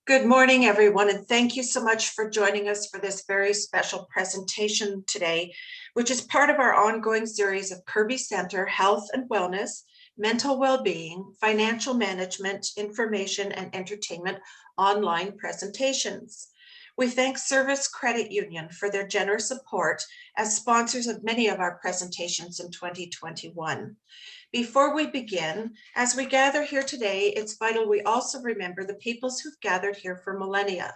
Good morning, everyone, and thank you so much for joining us for this very special presentation today, which is part of our ongoing series of Kirby Center Health and Wellness, Mental Wellbeing, Financial Management, Information, and Entertainment online presentations. We thank Servus Credit Union for their generous support as sponsors of many of our presentations in 2021. Before we begin, as we gather here today, it's vital we also remember the peoples who've gathered here for millennia.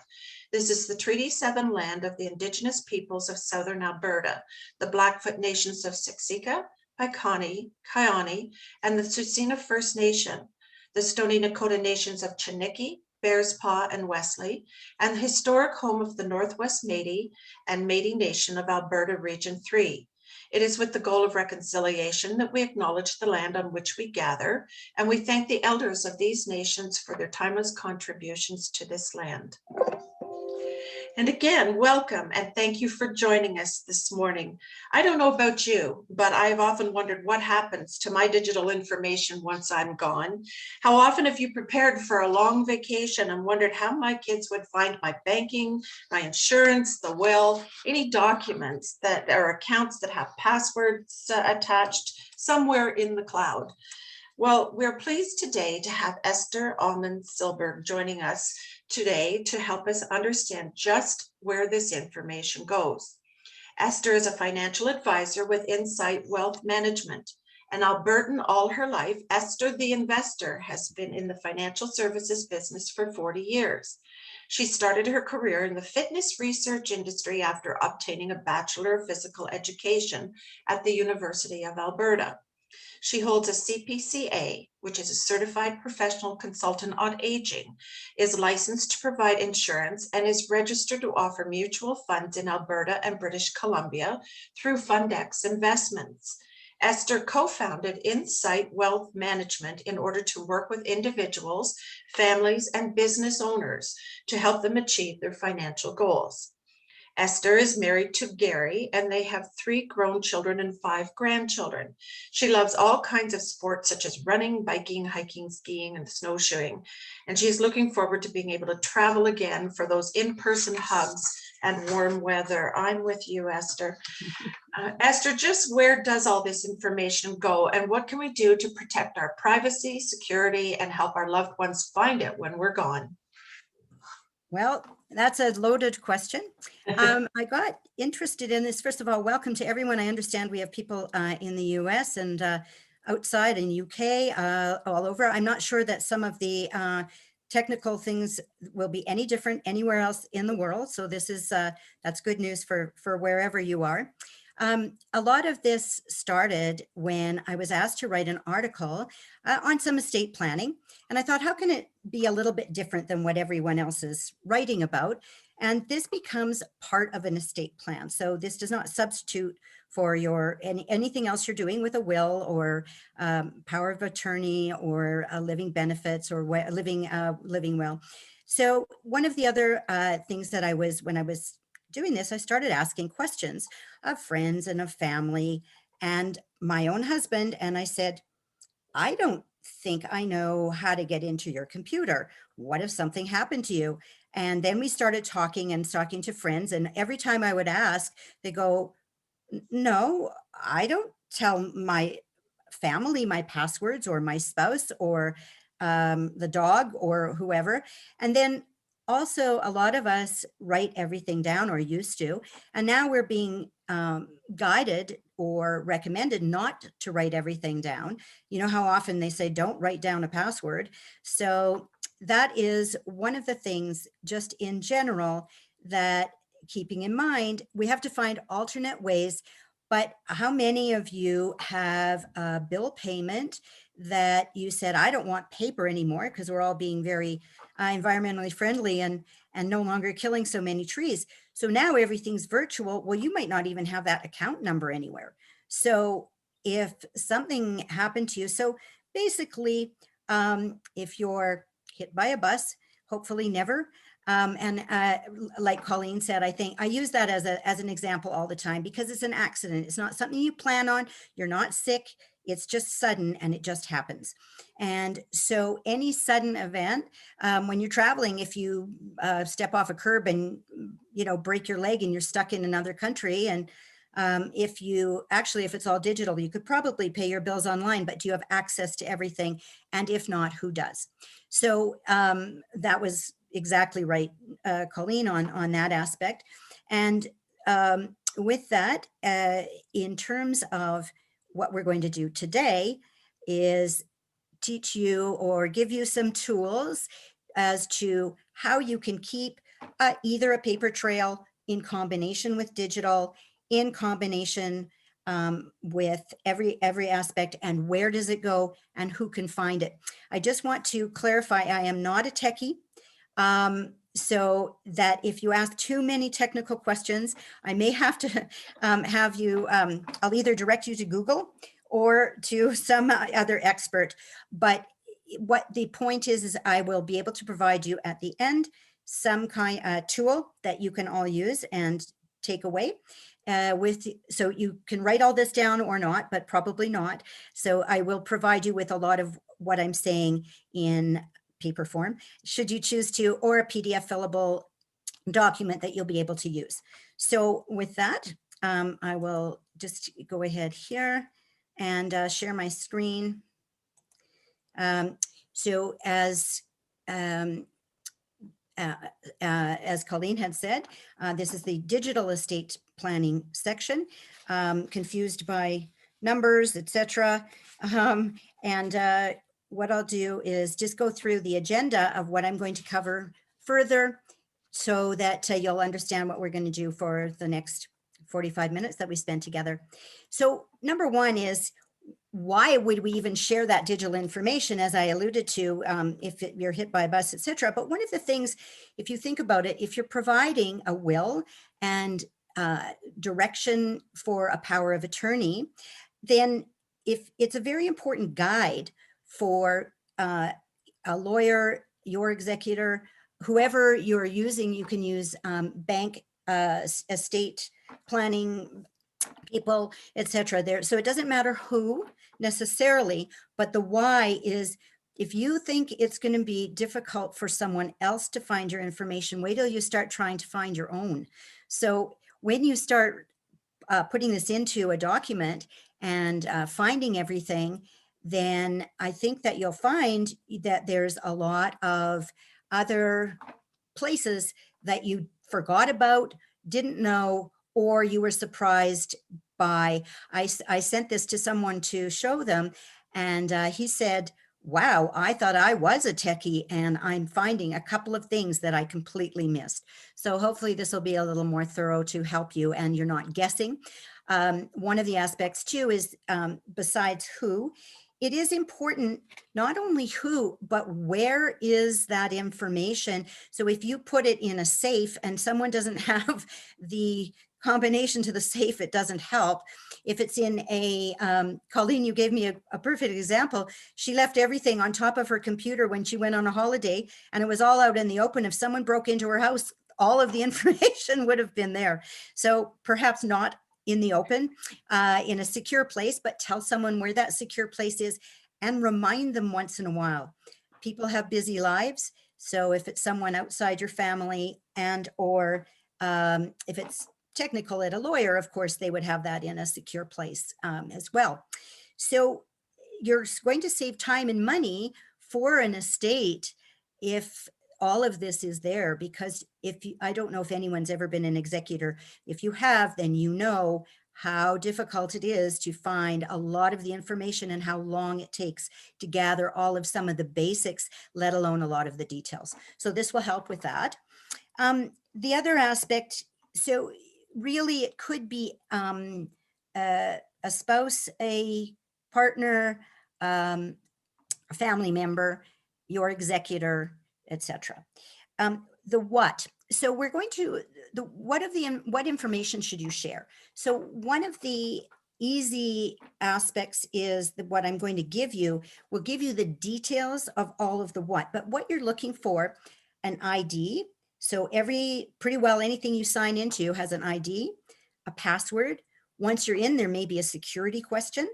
This is the Treaty 7 land of the Indigenous peoples of Southern Alberta, the Blackfoot nations of Siksika, Piikani, Kainai, and the Tsuut'ina First Nation, the Stoney Nakoda nations of Chiniki, Bearspaw, and Wesley, and the historic home of the Northwest Métis and Métis Nation of Alberta Region 3. It is with the goal of reconciliation that we acknowledge the land on which we gather, and we thank the elders of these nations for their timeless contributions to this land. And again, welcome and thank you for joining us this morning. I don't know about you, but I've often wondered what happens to my digital information once I'm gone. How often have you prepared for a long vacation and wondered how my kids would find my banking, my insurance, the will, any documents that are accounts that have passwords attached somewhere in the cloud? Well, we're pleased today to have Esther, Allman, Silberg joining us today to help us understand just where this information goes. Esther is a financial advisor with Insight Wealth Management. An Albertan all her life, Esther the investor has been in the financial services business for 40 years. She started her career in the fitness research industry after obtaining a Bachelor of Physical Education at the University of Alberta. She holds a CPCA, which is a Certified Professional Consultant on Aging, is licensed to provide insurance, and is registered to offer mutual funds in Alberta and British Columbia through Fundex Investments. Esther co-founded Insight Wealth Management in order to work with individuals, families, and business owners to help them achieve their financial goals. Esther is married to Gary, and they have 3 grown children and 5 grandchildren. She loves all kinds of sports such as running, biking, hiking, skiing, and snowshoeing. And she's looking forward to being able to travel again for those in-person hugs and warm weather. I'm with you, Esther. Esther, just where does all this information go, and what can we do to protect our privacy, security, and help our loved ones find it when we're gone? Well, that's a loaded question. I got interested in this. First of all, welcome to everyone. I understand we have people in the US and outside in UK, all over. I'm not sure that some of the technical things will be any different anywhere else in the world. So this is that's good news for wherever you are. A lot of this started when I was asked to write an article on some estate planning. And I thought, how can it be a little bit different than what everyone else is writing about? And this becomes part of an estate plan. So this does not substitute for anything else you're doing with a will or power of attorney or living benefits or living will. So one of the other things that when I was doing this, I started asking questions of friends and of family and my own husband. And I said, I don't think I know how to get into your computer. What if something happened to you? And then we started talking to friends. And every time I would ask, they go, no, I don't tell my family my passwords or my spouse or the dog or whoever. And then also a lot of us write everything down or used to, and now we're being guided or recommended not to write everything down. You know how often they say, don't write down a password. So that is one of the things just in general that keeping in mind, we have to find alternate ways. But how many of you have a bill payment that you said, I don't want paper anymore because we're all being very environmentally friendly and no longer killing so many trees. So now everything's virtual. Well, you might not even have that account number anywhere. So if something happened to you, so basically, if you're hit by a bus, hopefully never, Like Colleen said, I think I use that as an example all the time because it's an accident. It's not something you plan on. You're not sick. It's just sudden and it just happens. And so any sudden event, when you're traveling, if you step off a curb and, break your leg and you're stuck in another country, and if it's all digital, you could probably pay your bills online, but do you have access to everything? And if not, who does? So that was exactly right, Colleen, on that aspect. And with that, in terms of what we're going to do today is teach you or give you some tools as to how you can keep either a paper trail in combination with digital, in combination with every aspect, and where does it go and who can find it. I just want to clarify, I am not a techie. So that if you ask too many technical questions, I may have to have you, I'll either direct you to Google or to some other expert. But what the point is I will be able to provide you at the end some kind of tool that you can all use and take away. So you can write all this down or not, but probably not. So I will provide you with a lot of what I'm saying in paper form, should you choose to, or a PDF fillable document that you'll be able to use. So with that, I will just go ahead here and share my screen. So as Colleen had said, this is the digital estate planning section, confused by numbers, etc. And what I'll do is just go through the agenda of what I'm going to cover further so that you'll understand what we're going to do for the next 45 minutes that we spend together. So number one is, why would we even share that digital information, as I alluded to, if you're hit by a bus, etc. But one of the things, if you think about it, if you're providing a will and direction for a power of attorney, then if it's a very important guide for a lawyer, your executor, whoever you're using. You can use bank, estate planning people, etc. There, so it doesn't matter who necessarily, but the why is, if you think it's going to be difficult for someone else to find your information, wait till you start trying to find your own. So when you start putting this into a document and finding everything, then I think that you'll find that there's a lot of other places that you forgot about, didn't know, or you were surprised by. I sent this to someone to show them, and he said, wow, I thought I was a techie and I'm finding a couple of things that I completely missed. So hopefully this will be a little more thorough to help you and you're not guessing. One of the aspects too is, besides who, it is important not only who, but where is that information. So if you put it in a safe and someone doesn't have the combination to the safe, it doesn't help. If it's in a, Colleen, you gave me a perfect example. She left everything on top of her computer when she went on a holiday and it was all out in the open. If someone broke into her house, all of the information would have been there. So perhaps not in the open, in a secure place, but tell someone where that secure place is and remind them once in a while. People have busy lives. So if it's someone outside your family and or if it's technical at a lawyer, of course, they would have that in a secure place as well. So you're going to save time and money for an estate if all of this is there, because if you, I don't know if anyone's ever been an executor. If you have, then you know how difficult it is to find a lot of the information and how long it takes to gather all of some of the basics, let alone a lot of the details. So this will help with that. The other aspect, so really it could be a spouse, a partner, a family member, your executor, etc. The what. So we're going to, what information should you share? So one of the easy aspects is that what I'm going to give you will give you the details of all of the what, but what you're looking for, an ID, So pretty well anything you sign into has an ID, a password. Once you're in, there may be a security question.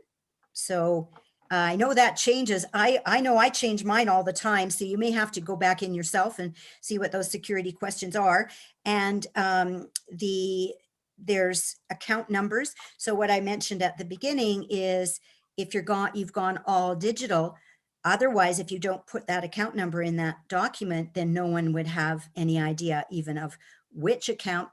So I know that changes. I know I change mine all the time. So you may have to go back in yourself and see what those security questions are. And there's account numbers. So what I mentioned at the beginning is if you've gone all digital. Otherwise, if you don't put that account number in that document, then no one would have any idea even of which account.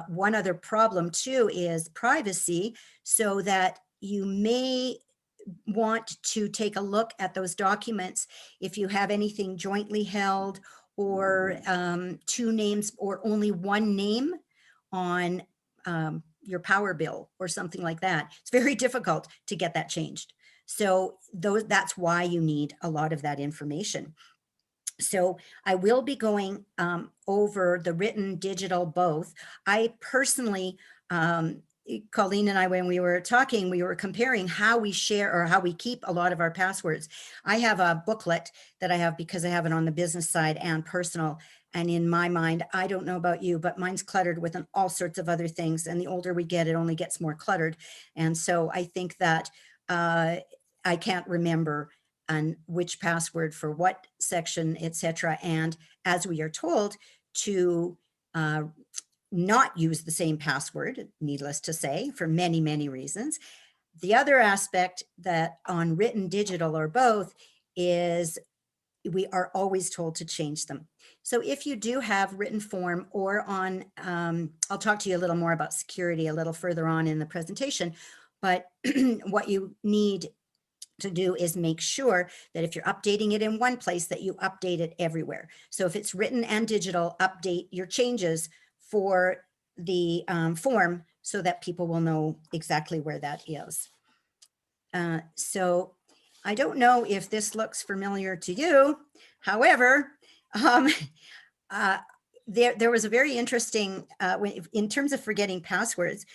One other problem too is privacy, so that you may want to take a look at those documents if you have anything jointly held, or two names or only one name on your power bill or something like that. It's very difficult to get that changed. So that's why you need a lot of that information. So I will be going over the written, digital, both. I personally, Colleen and I, when we were talking, we were comparing how we share or how we keep a lot of our passwords. I have a booklet that I have because I have it on the business side and personal. And in my mind, I don't know about you, but mine's cluttered with all sorts of other things. And the older we get, it only gets more cluttered. And so I think that I can't remember and which password for what section, etc. And as we are told to not use the same password, needless to say, for many, many reasons. The other aspect that on written, digital, or both is we are always told to change them. So if you do have written form or on, I'll talk to you a little more about security a little further on in the presentation, but what you need to do is make sure that if you're updating it in one place, that you update it everywhere. So if it's written and digital, update your changes for the form so that people will know exactly where that is. So I don't know if this looks familiar to you. However, there was a very interesting, in terms of forgetting passwords,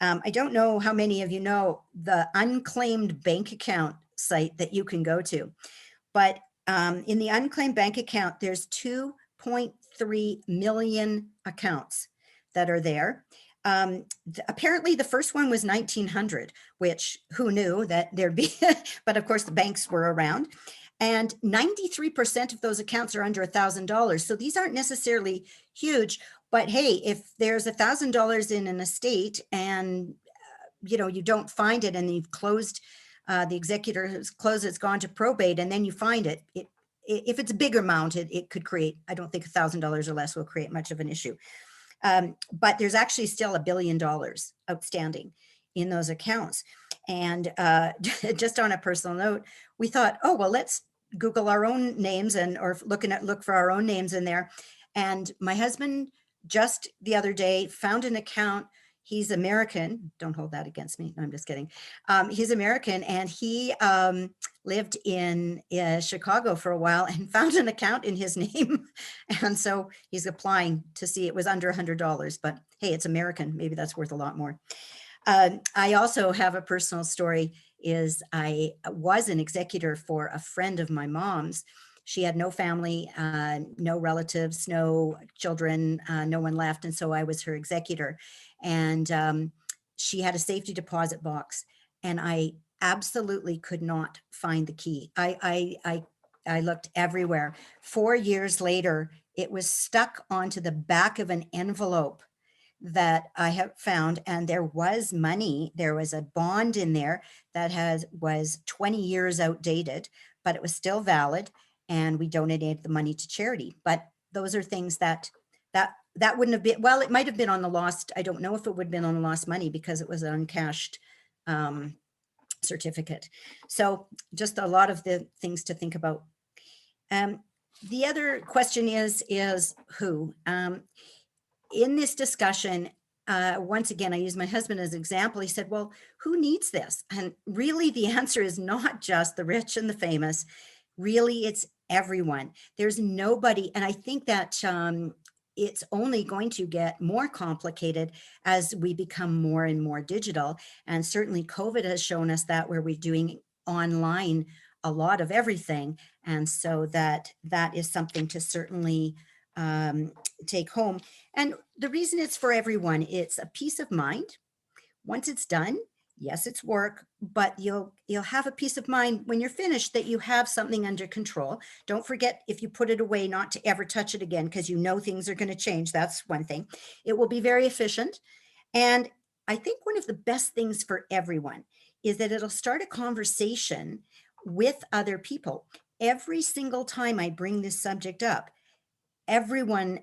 I don't know how many of you know the unclaimed bank account site that you can go to, but in the unclaimed bank account, there's 2.3 million accounts that are there. Apparently the first one was 1900, which who knew that there'd be, but of course the banks were around. And 93% of those accounts are under $1,000. So these aren't necessarily huge, but hey, if there's $1,000 in an estate and you don't find it, and you've closed, the executor has closed, it's gone to probate, and then you find it, if it's a big amount, it could create, I don't think $1,000 or less will create much of an issue. But there's actually still $1 billion outstanding in those accounts. And just on a personal note, we thought, oh, well, let's Google our own names or look for our own names in there. And my husband just the other day found an account. He's American. Don't hold that against me. No, I'm just kidding. He's American, and he lived in Chicago for a while and found an account in his name. And so he's applying to see, it was under $100, but hey, it's American. Maybe that's worth a lot more. I also have a personal story. I was an executor for a friend of my mom's. She had no family, no relatives, no children, no one left. And so I was her executor. And she had a safety deposit box, and I absolutely could not find the key. I looked everywhere. 4 years later, it was stuck onto the back of an envelope that I have found, and there was money. There was a bond in there that was 20 years outdated, but it was still valid, and we donated the money to charity. But those are things that wouldn't have been, well, it might have been on the lost. I don't know if it would have been on the lost money because it was an uncashed certificate. So just a lot of the things to think about. The other question is who? In this discussion, once again, I use my husband as an example. He said, well, who needs this? And really the answer is not just the rich and the famous. Really, it's everyone. There's nobody. And I think that it's only going to get more complicated as we become more and more digital. And certainly COVID has shown us that, where we're doing online a lot of everything. And so that is something to certainly take home. And the reason it's for everyone, it's a peace of mind. Once it's done, yes, it's work, but you'll have a peace of mind when you're finished that you have something under control. Don't forget, if you put it away, not to ever touch it again, because you know things are going to change. That's one thing. It will be very efficient. And I think one of the best things for everyone is that it'll start a conversation with other people. Every single time I bring this subject up, everyone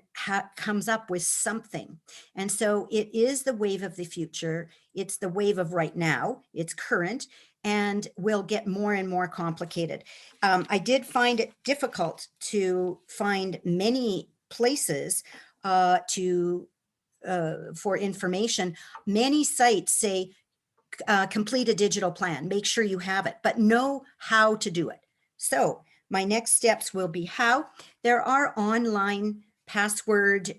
comes up with something. And so it is the wave of the future. It's the wave of right now. It's current and will get more and more complicated. I did find it difficult to find many places for information. Many sites say, complete a digital plan, make sure you have it, but know how to do it. So my next steps will be how. There are online password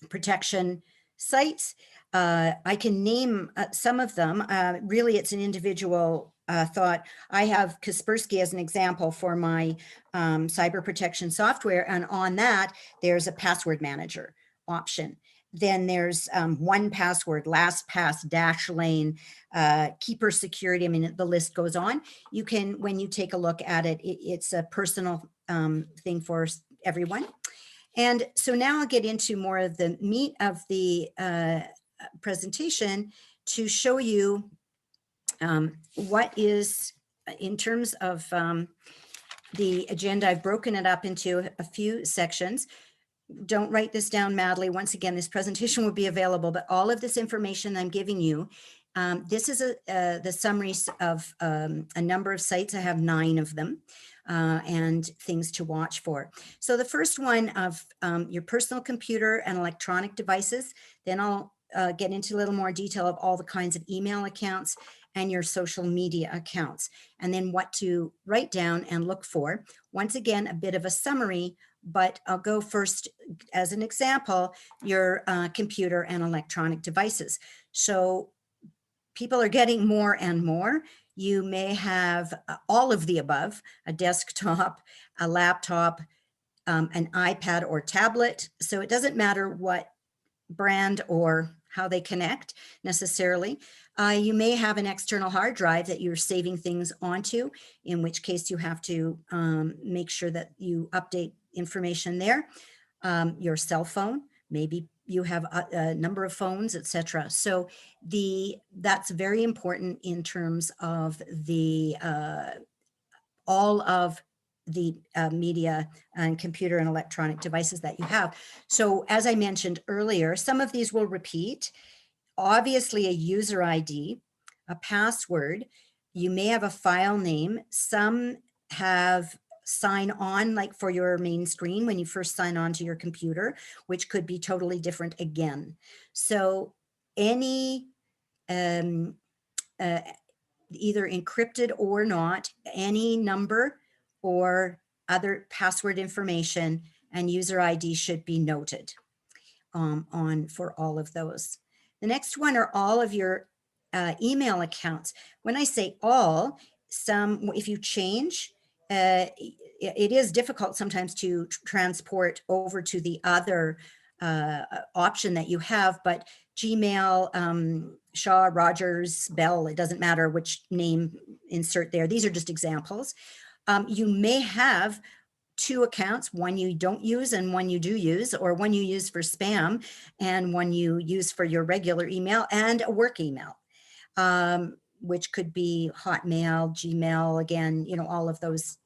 protection sites. I can name some of them. Really, it's an individual thought. I have Kaspersky as an example for my cyber protection software. And on that, there's a password manager option. Then there's 1Password, LastPass, Dashlane, Keeper Security. I mean, the list goes on. You can, when you take a look at it, it's a personal thing for everyone. And so now I'll get into more of the meat of the presentation to show you what is, in terms of the agenda, I've broken it up into a few sections. Don't write this down madly. Once again, this presentation will be available, but all of this information I'm giving you, this is the summaries of a number of sites. I have 9 of them and things to watch for. So the first one of your personal computer and electronic devices, then I'll get into a little more detail of all the kinds of email accounts and your social media accounts, and then what to write down and look for. Once again, a bit of a summary, but I'll go first as an example, your computer and electronic devices. So people are getting more and more. You may have all of the above, a desktop, a laptop, an iPad or tablet. So it doesn't matter what brand or how they connect necessarily. You may have an external hard drive that you're saving things onto, in which case you have to make sure that you update information there. Your cell phone, maybe you have a number of phones, etc. So that's very important in terms of the all of the media and computer and electronic devices that you have. So as I mentioned earlier, some of these will repeat. Obviously a user ID, a password, you may have a file name. Some have sign on, like for your main screen when you first sign on to your computer, which could be totally different again. So any either encrypted or not, any number or other password information and user ID should be noted on for all of those. The next one are all of your email accounts. When I say all, if you change, it is difficult sometimes to transport over to the other option that you have, but Gmail, Shaw, Rogers, Bell, it doesn't matter which name insert there. These are just examples. You may have 2 accounts, one you don't use and one you do use, or one you use for spam and one you use for your regular email, and a work email, which could be Hotmail, Gmail, again, you know, all of those,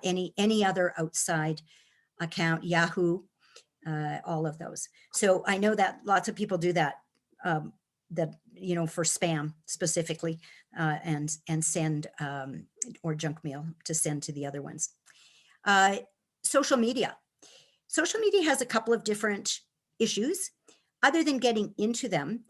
any other outside account, Yahoo, all of those. So I know that lots of people do that, you know, for spam specifically, and send, or junk mail to send to the other ones. Social media. Social media has a couple of different issues. Other than getting into them,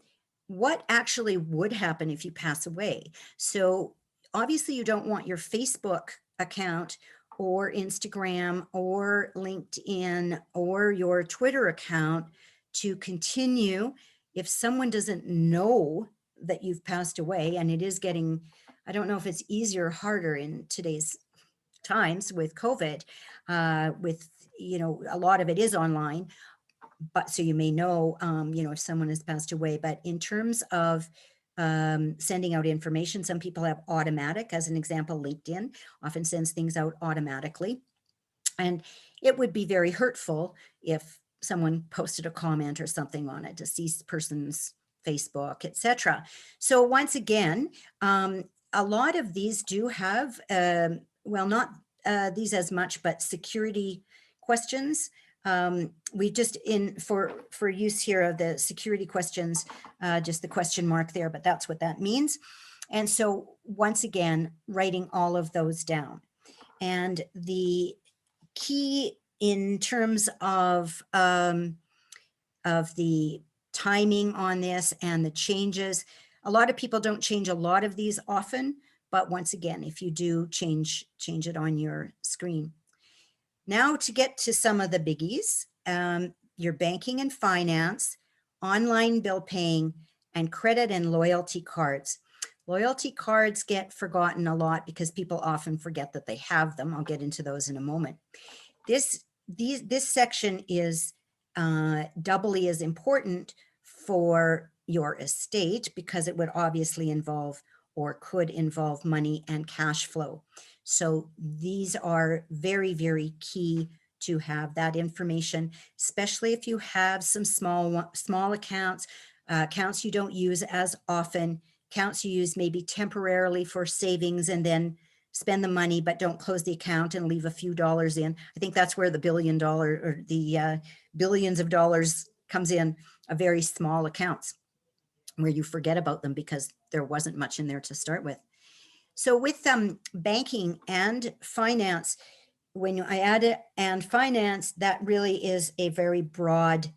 what actually would happen if you pass away? So obviously you don't want your Facebook account or Instagram or LinkedIn or your Twitter account to continue if someone doesn't know that you've passed away. And it is getting, I don't know if it's easier or harder in today's times with COVID, with, you know, a lot of it is online, but so you may know, you know, if someone has passed away. But in terms of sending out information, some people have automatic. As an example, LinkedIn often sends things out automatically. And it would be very hurtful if someone posted a comment or something on a deceased person's Facebook, etc. So once again, a lot of these do have, well, not these as much, but security questions. We just for use here of the security questions, just the question mark there, but that's what that means. And so once again, writing all of those down. And the key in terms of the timing on this and the changes, a lot of people don't change a lot of these often, but once again, if you do change it on your screen. Now to get to some of the biggies, your banking and finance, online bill paying, and credit and loyalty cards. Loyalty cards get forgotten a lot because people often forget that they have them. I'll get into those in a moment. This section is doubly as important for your estate because it would obviously involve or could involve money and cash flow. So these are very, very key to have that information, especially if you have some small accounts, accounts you don't use as often, accounts you use maybe temporarily for savings and then spend the money, but don't close the account and leave a few dollars in. I think that's where the $1 billion or the billions of dollars comes in, a very small accounts where you forget about them because there wasn't much in there to start with. So with banking and finance, when I add it and finance, that really is a very broad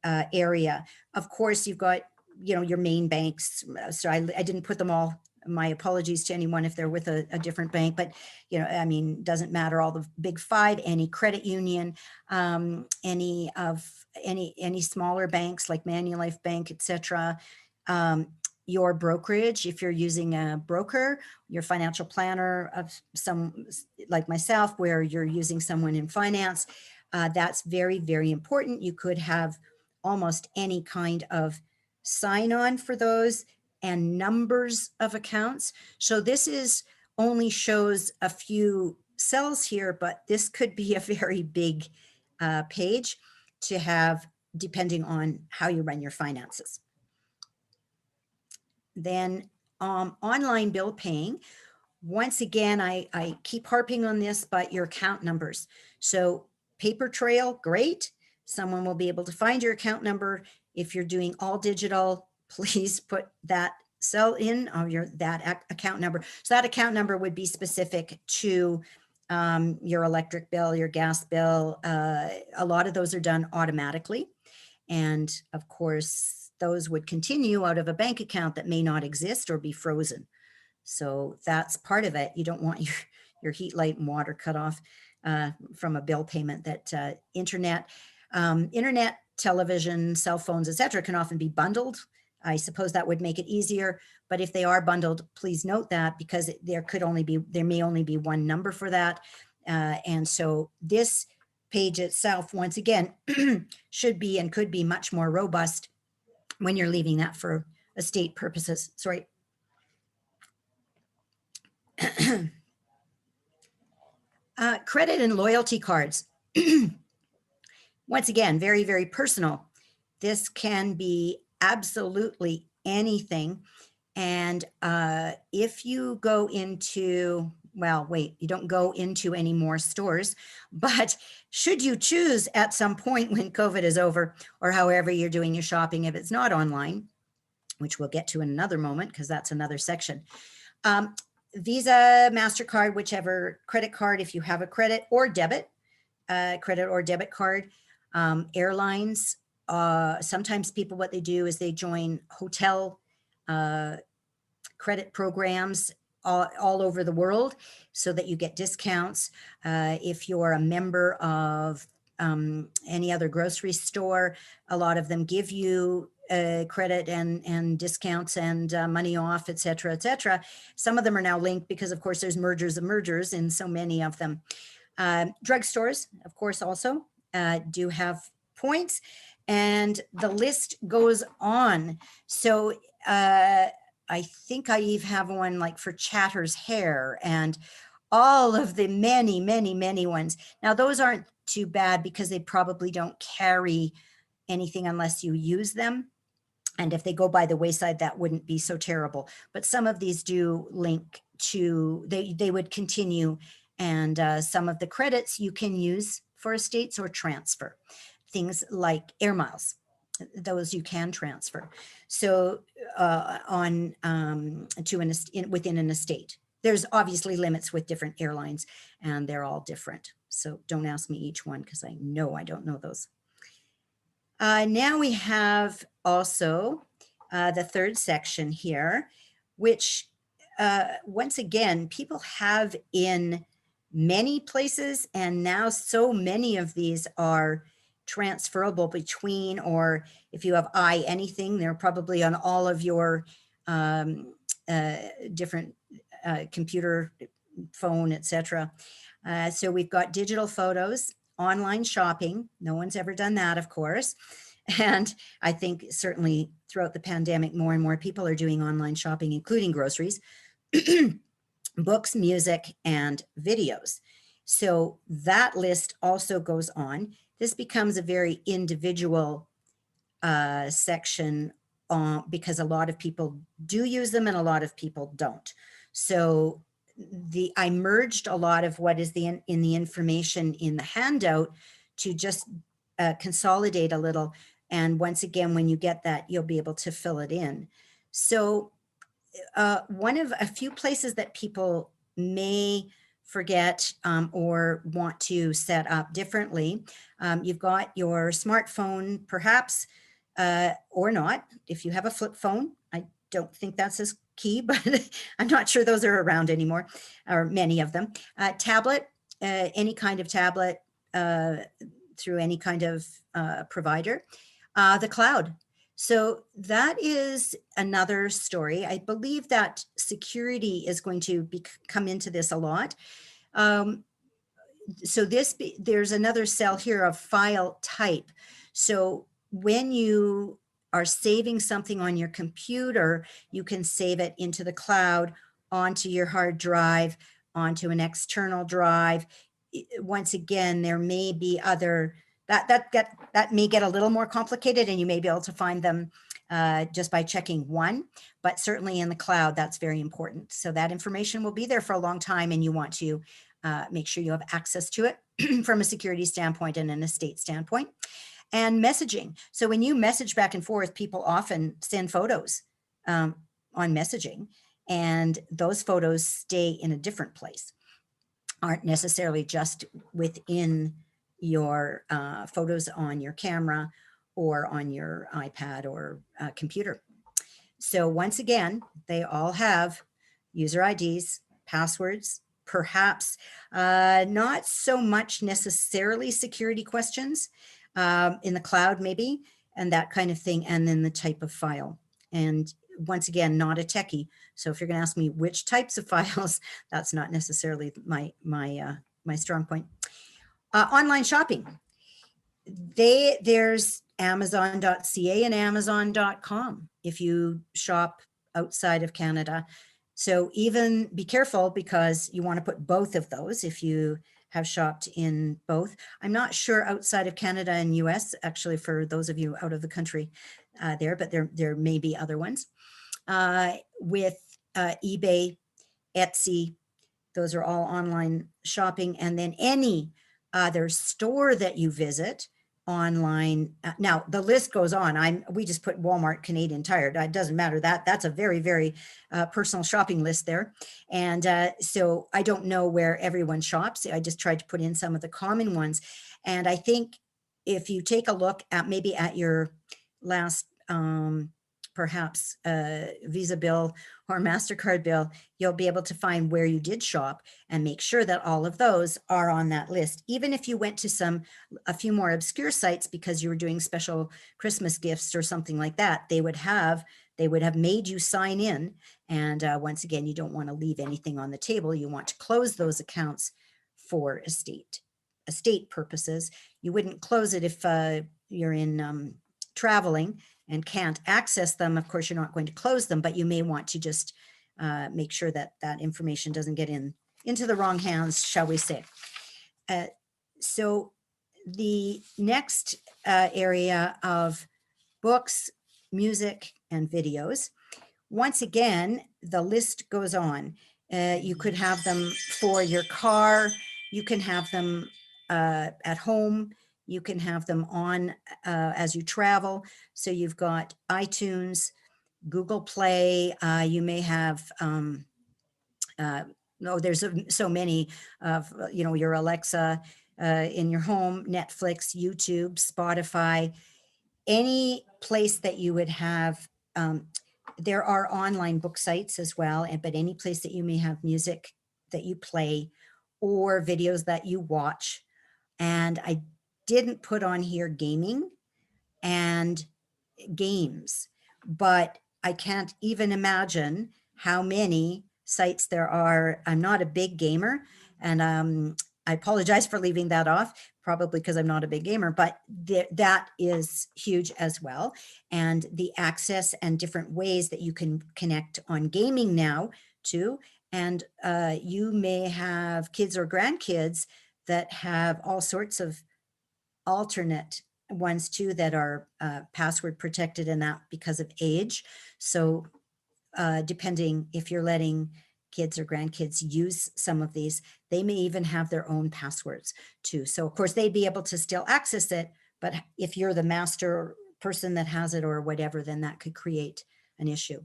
area. Of course, you've got, you know, your main banks. So I didn't put them all. My apologies to anyone if they're with a different bank, but, you know, I mean, doesn't matter, all the big five, any credit union, any smaller banks like Manulife Bank, etc. Your brokerage, if you're using a broker, your financial planner of some like myself, where you're using someone in finance, that's very, very important. You could have almost any kind of sign-on for those and numbers of accounts. So this is only shows a few cells here, but this could be a very big page to have depending on how you run your finances. Then online bill paying. Once again, I keep harping on this, but your account numbers. So paper trail, great. Someone will be able to find your account number. If you're doing all digital, please put that cell in or that account number. So that account number would be specific to your electric bill, your gas bill. A lot of those are done automatically. And of course, those would continue out of a bank account that may not exist or be frozen. So that's part of it. You don't want your heat, light, and water cut off from a bill payment. That internet, television, cell phones, etc., can often be bundled. I suppose that would make it easier. But if they are bundled, please note that, because there may only be one number for that. And so this page itself, once again, should be and could be much more robust when you're leaving that for estate purposes. Sorry. Credit and loyalty cards. Once again, very, very personal. This can be absolutely anything. And if you go into, well, wait, you don't go into any more stores, but should you choose at some point when COVID is over, or however you're doing your shopping, if it's not online, which we'll get to in another moment, because that's another section. Visa, MasterCard, whichever credit card, if you have a credit or debit card, airlines. Sometimes people, what they do is they join hotel credit programs all over the world so that you get discounts. If you're a member of any other grocery store, a lot of them give you credit and discounts and money off, et cetera, et cetera. Some of them are now linked because, of course, there's mergers of mergers in so many of them. Drugstores, of course, also do have points, and the list goes on. So I think I even have one like for Chatter's Hair and all of the many, many, many ones. Now, those aren't too bad because they probably don't carry anything unless you use them. And if they go by the wayside, that wouldn't be so terrible. But some of these do link to, they would continue. And some of the credits you can use for estates or transfer. Things like air miles, those you can transfer. So on to within an estate. There's obviously limits with different airlines, and they're all different. So don't ask me each one because I know I don't know those. Now we have also the third section here, which once again, people have in many places, and now so many of these are transferable between, or if you have anything, they're probably on all of your different computer, phone, etc. So we've got digital photos, online shopping. No one's ever done that, of course. And I think certainly throughout the pandemic, more and more people are doing online shopping, including groceries, books, music, and videos. So that list also goes on. This becomes a very individual section because a lot of people do use them and a lot of people don't. So I merged a lot of what is in the information in the handout to just consolidate a little. And once again, when you get that, you'll be able to fill it in. So one of a few places that people may forget or want to set up differently, you've got your smartphone, perhaps, or not. If you have a flip phone, I don't think that's as key, but I'm not sure those are around anymore, or many of them. Tablet, any kind of tablet through any kind of provider. The cloud. So that is another story. I believe that security is going to come into this a lot. So there's another cell here of file type. So when you are saving something on your computer, you can save it into the cloud, onto your hard drive, onto an external drive. Once again, there may be other, that may get a little more complicated, and you may be able to find them just by checking one, but certainly in the cloud, that's very important. So that information will be there for a long time, and you want to make sure you have access to it from a security standpoint and an estate standpoint. And messaging. So when you message back and forth, people often send photos on messaging, and those photos stay in a different place, aren't necessarily just within your photos on your camera or on your iPad or computer. So once again, they all have user IDs, passwords, perhaps not so much necessarily security questions, in the cloud maybe, and that kind of thing, and then the type of file. And once again, not a techie. So if you're going to ask me which types of files, that's not necessarily my strong point. Online shopping. There's Amazon.ca and Amazon.com if you shop outside of Canada. So even be careful, because you want to put both of those if you have shopped in both. I'm not sure outside of Canada and US, actually, for those of you out of the country there, but there may be other ones. With eBay, Etsy, those are all online shopping. And then any other store that you visit online. Now the list goes on. We just put Walmart, Canadian Tire. It doesn't matter. That's a very, very personal shopping list there. And so I don't know where everyone shops. I just tried to put in some of the common ones. And I think if you take a look at maybe at your last perhaps a Visa bill or MasterCard bill, you'll be able to find where you did shop and make sure that all of those are on that list. Even if you went to a few more obscure sites because you were doing special Christmas gifts or something like that, they would have made you sign in. And once again, you don't want to leave anything on the table. You want to close those accounts for estate purposes. You wouldn't close it if you're in traveling and can't access them. Of course, you're not going to close them, but you may want to just make sure that that information doesn't get into the wrong hands, shall we say. So the next area of books, music, and videos. Once again, the list goes on. You could have them for your car. You can have them at home. You can have them on as you travel. So you've got iTunes, Google Play. You may have, there's so many of, your Alexa in your home, Netflix, YouTube, Spotify, any place that you would have. There are online book sites as well, but any place that you may have music that you play or videos that you watch. And I didn't put on here gaming and games, but I can't even imagine how many sites there are. I'm not a big gamer, and I apologize for leaving that off, probably because I'm not a big gamer, but that is huge as well. And the access and different ways that you can connect on gaming now too. And you may have kids or grandkids that have all sorts of alternate ones too that are password protected, and that because of age. So depending if you're letting kids or grandkids use some of these, they may even have their own passwords too. So of course they'd be able to still access it, but if you're the master person that has it or whatever, then that could create an issue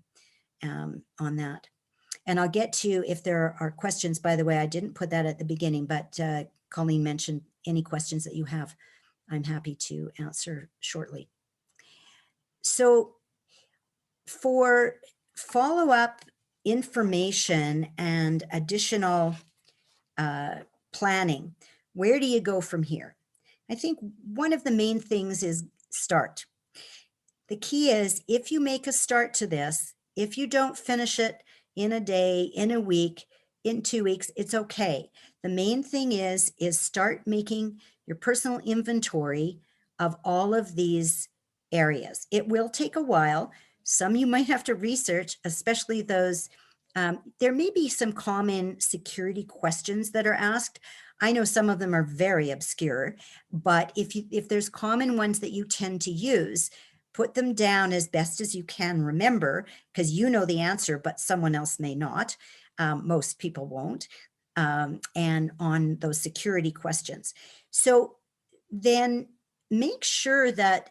on that. And I'll get to if there are questions. By the way, I didn't put that at the beginning, but Colleen mentioned any questions that you have, I'm happy to answer shortly. So for follow-up information and additional planning, where do you go from here? I think one of the main things is start. The key is if you make a start to this, if you don't finish it in a day, in a week, in 2 weeks, it's okay. The main thing is start making your personal inventory of all of these areas. It will take a while. Some you might have to research, especially those. There may be some common security questions that are asked. I know some of them are very obscure, but if there's common ones that you tend to use, put them down as best as you can remember, because you know the answer, but someone else may not. Most people won't. And on those security questions. So then make sure that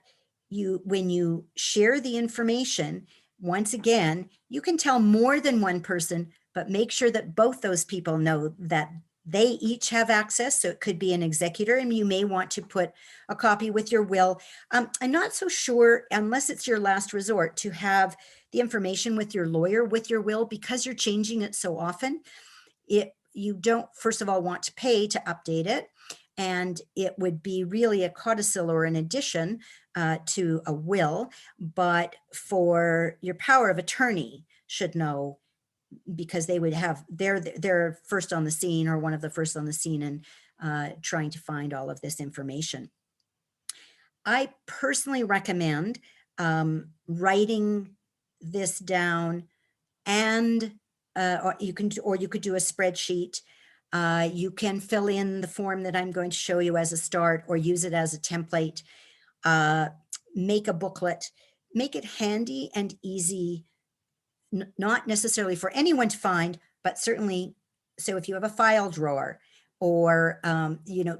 when you share the information, once again, you can tell more than one person, but make sure that both those people know that they each have access. So it could be an executor, and you may want to put a copy with your will. I'm not so sure, unless it's your last resort, to have the information with your lawyer with your will, because you're changing it so often. You don't, first of all, want to pay to update it. And it would be really a codicil or an addition to a will, but for your power of attorney should know, because they would have, they're first on the scene, or one of the first on the scene, and trying to find all of this information. I personally recommend writing this down, and or you could do a spreadsheet. You can fill in the form that I'm going to show you as a start, or use it as a template. Make a booklet, make it handy and easy, not necessarily for anyone to find, but certainly, so if you have a file drawer, or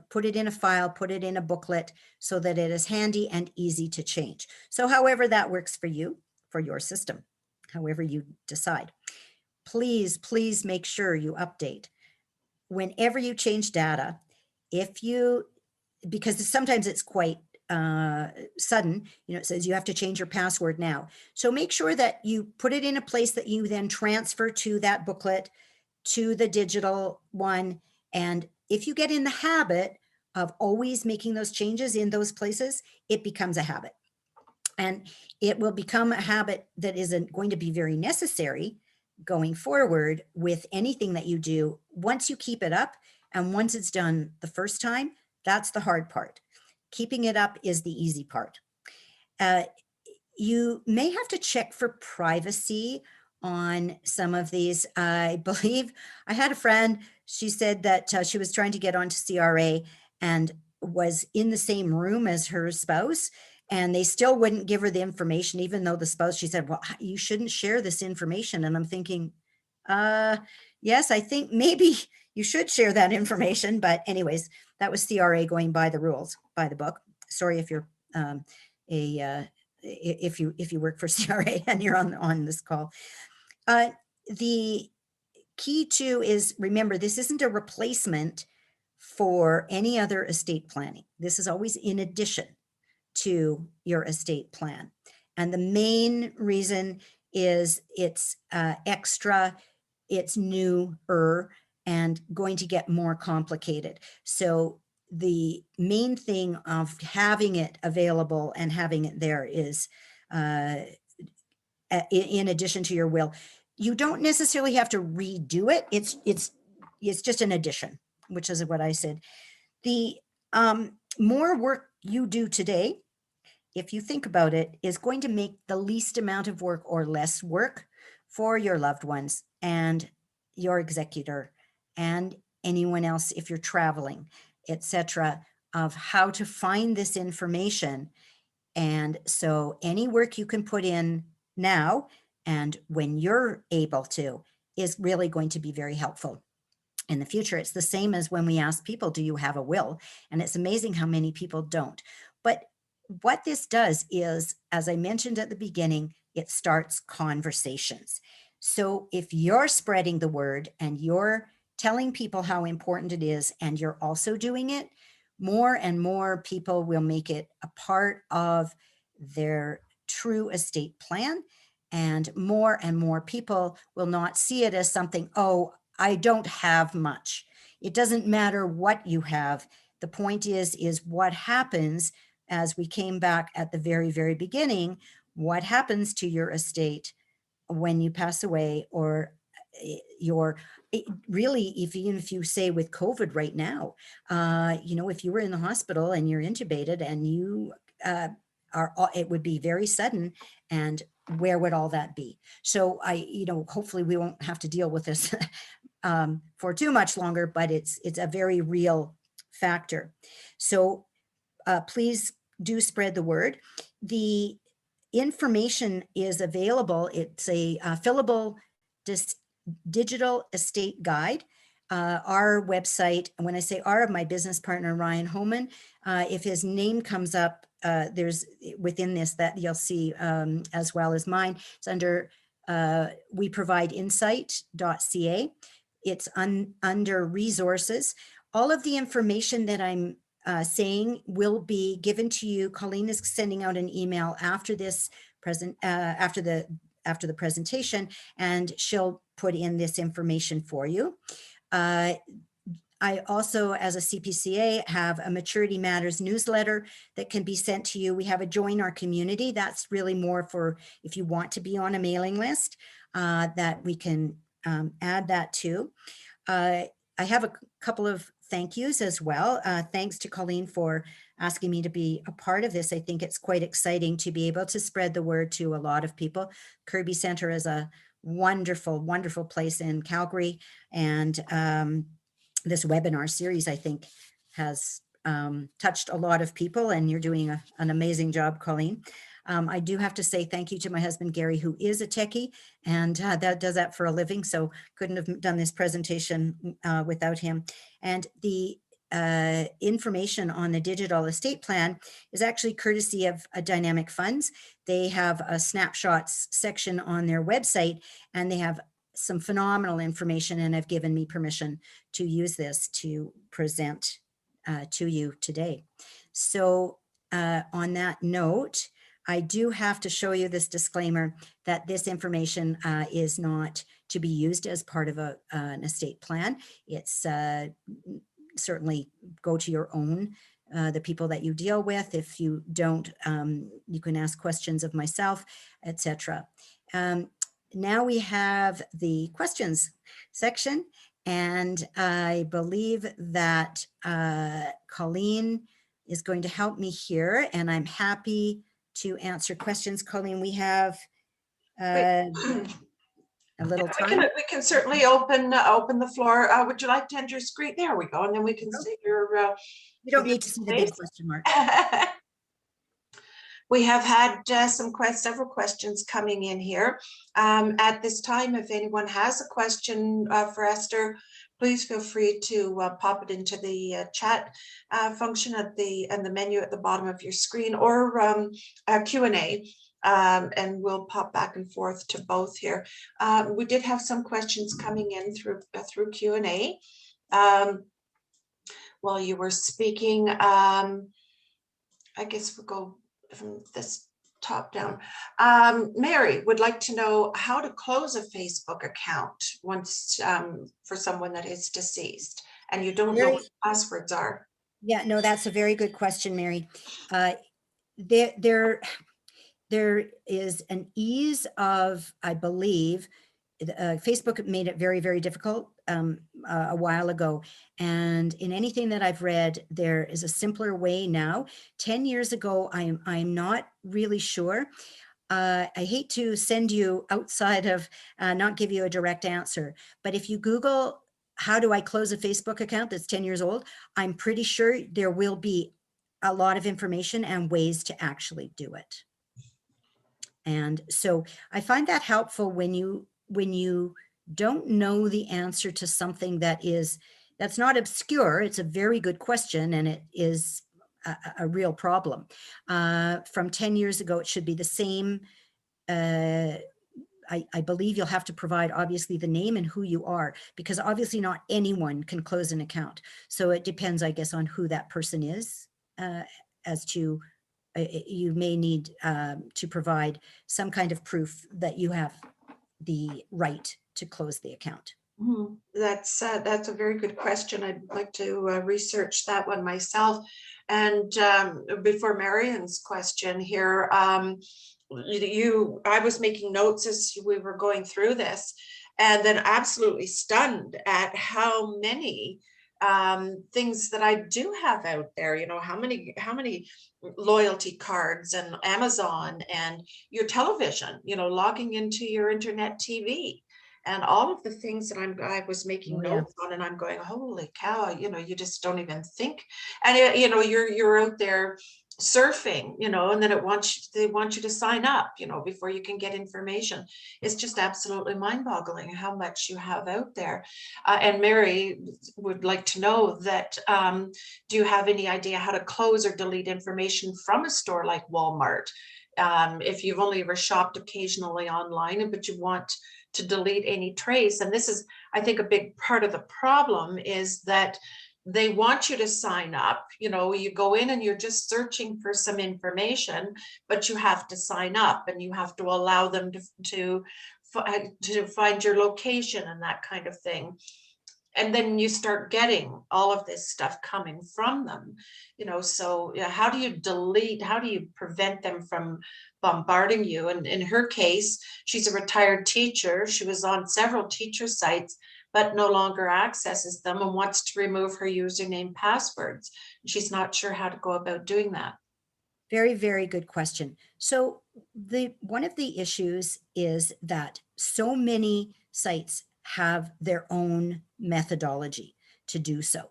put it in a file, put it in a booklet, so that it is handy and easy to change. So however that works for you, for your system, however you decide. Please make sure you update whenever you change data. Because sometimes it's quite sudden, it says you have to change your password now. So make sure that you put it in a place that you then transfer to that booklet, to the digital one. And if you get in the habit of always making those changes in those places, it becomes a habit. And it will become a habit that isn't going to be very necessary going forward with anything that you do. Once you keep it up and once it's done the first time, that's the hard part. Keeping it up is the easy part. You may have to check for privacy on some of these. I believe I had a friend, she said that she was trying to get onto CRA and was in the same room as her spouse, and they still wouldn't give her the information, even though the spouse, she said, well, you shouldn't share this information. And I'm thinking, yes, I think maybe you should share that information. But anyways, that was CRA going by the rules, by the book. Sorry if you're if you work for CRA and you're on this call. The key too is, remember, this isn't a replacement for any other estate planning. This is always in addition to your estate plan. And the main reason is it's extra, it's newer, and going to get more complicated. So the main thing of having it available and having it there is in addition to your will. You don't necessarily have to redo it. It's just an addition, which is what I said. The more work you do today, if you think about it, is going to make the least amount of work or less work for your loved ones and your executor and anyone else if you're traveling, etc., of how to find this information. And so any work you can put in now and when you're able to is really going to be very helpful in the future. It's the same as when we ask people, do you have a will? And it's amazing how many people don't. But what this does is, as I mentioned at the beginning, it starts conversations. So if you're spreading the word and you're telling people how important it is, and you're also doing it, more and more people will make it a part of their true estate plan. And more people will not see it as something, oh, I don't have much. It doesn't matter what you have. The point is what happens, as we came back at the very, very beginning, what happens to your estate when you pass away, or really, even if you say with COVID right now, if you were in the hospital and you're intubated and you it would be very sudden, and where would all that be? So hopefully we won't have to deal with this for too much longer, but it's a very real factor. So please do spread the word. The information is available. It's a fillable digital estate guide. Our website, and when I say our, my business partner, Ryan Homan, if his name comes up, there's within this that you'll see as well as mine. It's under we provide insight.ca. It's under resources. All of the information that I'm saying will be given to you. Colleen is sending out an email after this after the presentation, and she'll put in this information for you. I also, as a CPCA, have a Maturity Matters newsletter that can be sent to you. We have a Join Our Community. That's really more for if you want to be on a mailing list, that we can add that to. I have a couple of thank yous as well. Thanks to Colleen for asking me to be a part of this. I think it's quite exciting to be able to spread the word to a lot of people. Kirby Center is a wonderful, wonderful place in Calgary. And this webinar series, I think, has touched a lot of people, and you're doing an amazing job, Colleen. I do have to say thank you to my husband, Gary, who is a techie and that does that for a living. So couldn't have done this presentation without him. And the information on the digital estate plan is actually courtesy of Dynamic Funds. They have a snapshots section on their website, and they have some phenomenal information, and have given me permission to use this to present to you today. So on that note, I do have to show you this disclaimer that this information is not to be used as part of an estate plan. It's certainly go to your own, the people that you deal with. If you don't, you can ask questions of myself, etc. Now we have the questions section, and I believe that Colleen is going to help me here, and I'm happy to answer questions. Colleen, we have a little time. We can certainly open the floor. Would you like to enter your screen? There we go. And then we can see your. You don't need to see the big question mark. We have had several questions coming in here. At this time, if anyone has a question for Esther, please feel free to pop it into the chat function at the menu at the bottom of your screen, or Q&A. And we'll pop back and forth to both here. We did have some questions coming in through Q&A. While you were speaking, I guess we'll go from this top down. Mary would like to know how to close a Facebook account once for someone that is deceased and you don't know what the passwords are. Yeah, no, that's a very good question, Mary. There is an ease of, I believe, Facebook made it very, very difficult a while ago. And in anything that I've read, there is a simpler way now. 10 years ago, I'm not really sure. I hate to send you outside of, not give you a direct answer, but if you Google, how do I close a Facebook account that's 10 years old, I'm pretty sure there will be a lot of information and ways to actually do it. And so I find that helpful when you don't know the answer to something that's not obscure. It's a very good question, and it is a real problem. From 10 years ago, it should be the same. I believe you'll have to provide obviously the name and who you are, because obviously not anyone can close an account. So it depends, I guess, on who that person is, as to you may need to provide some kind of proof that you have the right to close the account. Mm-hmm. That's a very good question. I'd like to research that one myself. And before Marion's question here, I was making notes as we were going through this, and then absolutely stunned at how many things that I do have out there. You know, how many loyalty cards and Amazon and your television, you know, logging into your internet TV. And all of the things that I was making notes on, and I'm going, holy cow, you know, you just don't even think. And you know, you're out there surfing, you know, and then they want you to sign up, you know, before you can get information. It's just absolutely mind-boggling how much you have out there. And Mary would like to know that, do you have any idea how to close or delete information from a store like Walmart? If you've only ever shopped occasionally online, but you want to delete any trace. And this is, I think, a big part of the problem is that they want you to sign up. You know, you go in and you're just searching for some information, but you have to sign up and you have to allow them to find your location and that kind of thing. And then you start getting all of this stuff coming from them, you know. So yeah, how do you prevent them from bombarding you? And in her case, she's a retired teacher. She was on several teacher sites, but no longer accesses them and wants to remove her username passwords. She's not sure how to go about doing that. Very, very good question. So one of the issues is that so many sites have their own methodology to do so.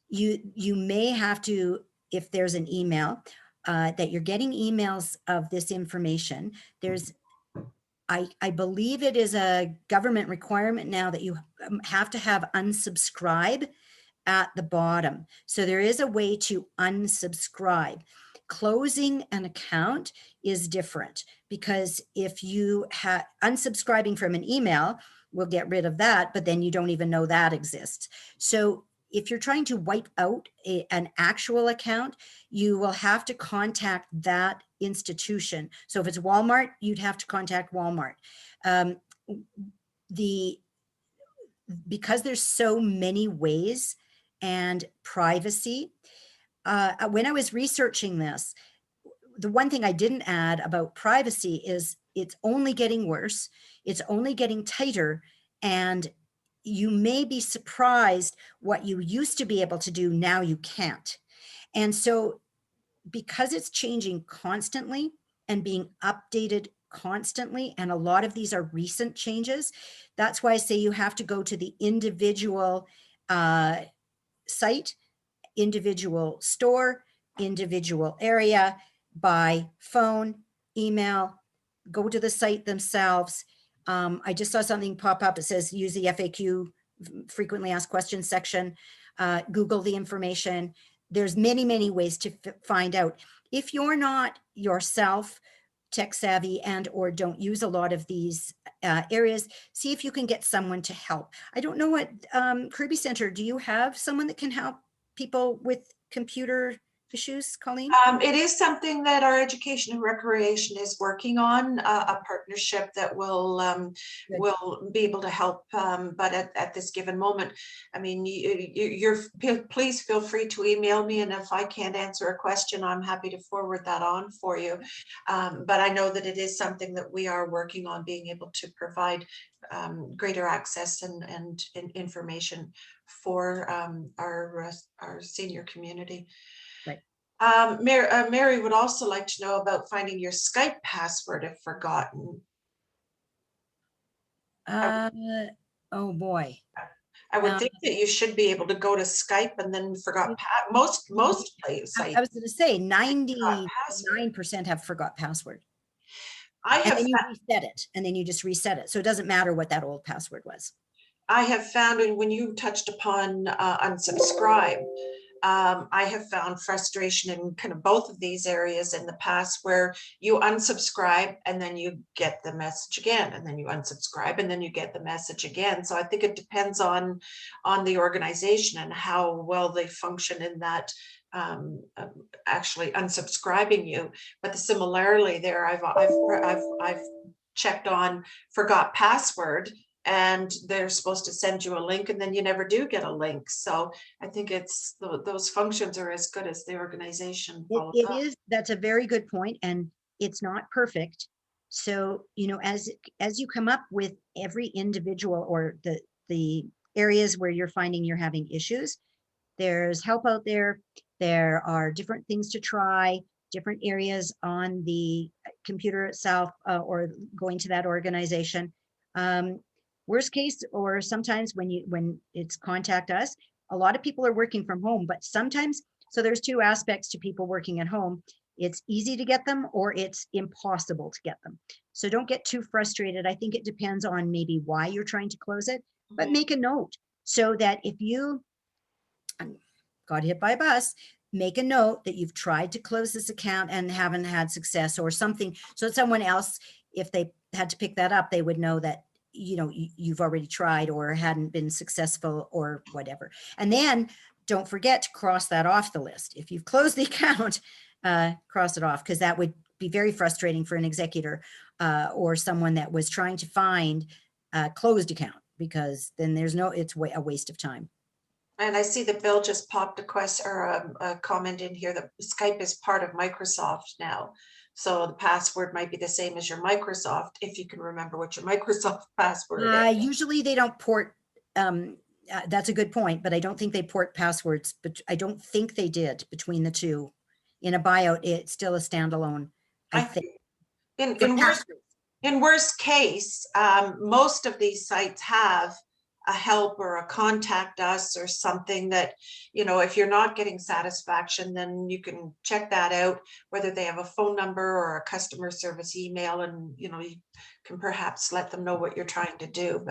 You may have to, if there's an email that you're getting emails of this information, I believe it is a government requirement now that you have to have unsubscribe at the bottom. So there is a way to unsubscribe. Closing an account is different, because if you have unsubscribing from an email, we'll get rid of that, but then you don't even know that exists. So if you're trying to wipe out an actual account, you will have to contact that institution. So if it's Walmart, you'd have to contact Walmart. Because there's so many ways and privacy, when I was researching this, the one thing I didn't add about privacy is it's only getting worse. It's only getting tighter. And you may be surprised what you used to be able to do, now you can't. And so because it's changing constantly and being updated constantly, and a lot of these are recent changes, that's why I say you have to go to the individual site, individual store, individual area, by phone, email, go to the site themselves. I just saw something pop up. It says use the FAQ, frequently asked questions section, Google the information. There's many, many ways to find out. If you're not yourself tech savvy and or don't use a lot of these areas, see if you can get someone to help. I don't know what, Kirby Center, do you have someone that can help people with computer issues, Colleen? It is something that our education and recreation is working on, a partnership that will be able to help. But at this given moment, I mean, please feel free to email me, and if I can't answer a question, I'm happy to forward that on for you. But I know that it is something that we are working on, being able to provide greater access and information for our senior community. Right. Mary would also like to know about finding your Skype password if forgotten. Oh boy. I would think that you should be able to go to Skype and then most sites. I was going to say 99% have forgot password. And then you reset it, and then you just reset it. So it doesn't matter what that old password was. I have found, and when you touched upon unsubscribe, I have found frustration in kind of both of these areas in the past, where you unsubscribe and then you get the message again, and then you unsubscribe and then you get the message again. So I think it depends on the organization and how well they function in that actually unsubscribing you. But the similarly there, I've checked on forgot password, and they're supposed to send you a link, and then you never do get a link. So I think it's those functions are as good as the organization. It is. That's a very good point, and it's not perfect. So, you know, as you come up with every individual or the areas where you're finding you're having issues, there's help out there. There are different things to try, different areas on the computer itself, or going to that organization. Worst case, or sometimes when it's contact us, a lot of people are working from home, but sometimes, so there's two aspects to people working at home. It's easy to get them, or it's impossible to get them. So don't get too frustrated. I think it depends on maybe why you're trying to close it, but make a note so that if you got hit by a bus, make a note that you've tried to close this account and haven't had success or something. So that someone else, if they had to pick that up, they would know that, you know, you've already tried or hadn't been successful or whatever. And then don't forget to cross that off the list. If you've closed the account, cross it off, because that would be very frustrating for an executor or someone that was trying to find a closed account, because then there's it's a waste of time. And I see that Bill just popped a question or a comment in here that Skype is part of Microsoft now. So the password might be the same as your Microsoft, if you can remember what your Microsoft password is. Usually they don't port, that's a good point, but I don't think they port passwords, but I don't think they did between the two. In a buyout, it's still a standalone, I think. In worst case, most of these sites have a help or a contact us or something that, you know, if you're not getting satisfaction, then you can check that out, whether they have a phone number or a customer service email, and, you know, you can perhaps let them know what you're trying to do,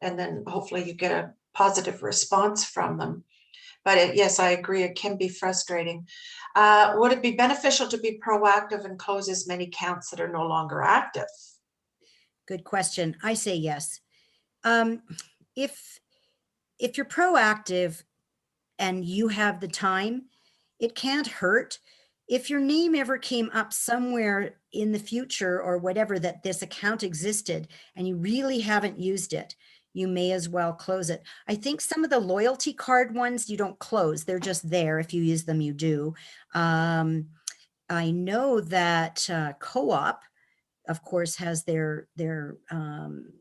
and then hopefully you get a positive response from them. But yes, I agree, it can be frustrating. Would it be beneficial to be proactive and close as many accounts that are no longer active? Good question. I say yes. If you're proactive, and you have the time, it can't hurt. If your name ever came up somewhere in the future or whatever, that this account existed and you really haven't used it, you may as well close it. I think some of the loyalty card ones you don't close, they're just there. If you use them, you do. I know that Co-op, of course, has their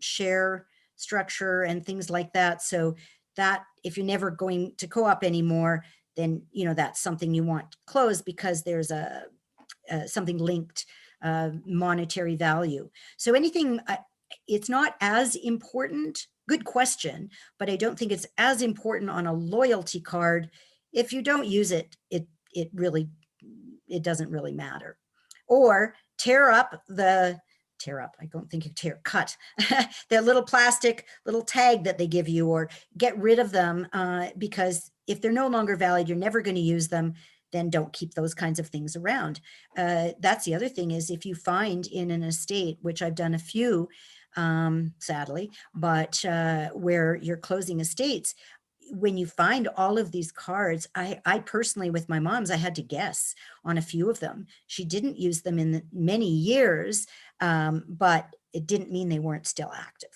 share structure and things like that. So that if you're never going to Co-op anymore, then that's something you want closed because there's a something linked monetary value. So anything, it's not as important. Good question, but I don't think it's as important on a loyalty card. If you don't use it, it doesn't really matter. Or I don't think you cut their little plastic little tag that they give you, or get rid of them, because if they're no longer valid, you're never going to use them, then don't keep those kinds of things around. That's the other thing, is if you find in an estate, which I've done a few, sadly, but where you're closing estates, when you find all of these cards, I personally, with my mom's, I had to guess on a few of them. She didn't use them in many years, but it didn't mean they weren't still active.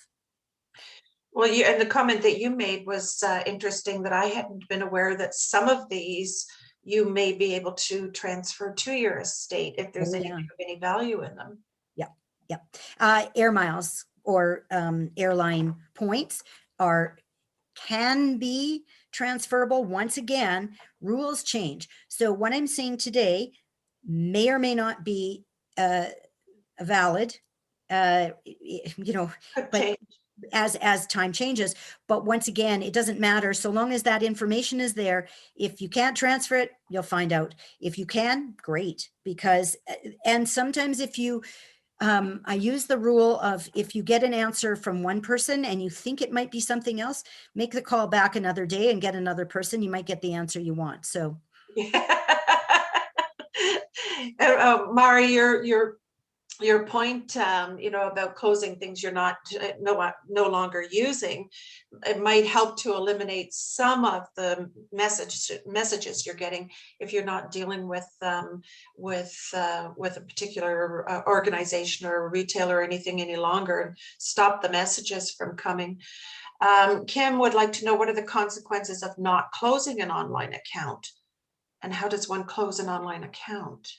Well, and the comment that you made was interesting, that I hadn't been aware that some of these you may be able to transfer to your estate if there's any value in them. Yeah. Air miles or airline points can be transferable. Once again, rules change. So what I'm saying today may or may not be valid, but as time changes. But once again, it doesn't matter, so long as that information is there. If you can't transfer it, you'll find out. If you can, great, because, and sometimes if you, I use the rule of, if you get an answer from one person and you think it might be something else, make the call back another day and get another person. You might get the answer you want. So, Mari, your point, about closing things you're not no longer using, it might help to eliminate some of the messages you're getting if you're not dealing with a particular organization or retailer or anything any longer, and stop the messages from coming. Kim would like to know, what are the consequences of not closing an online account, and how does one close an online account?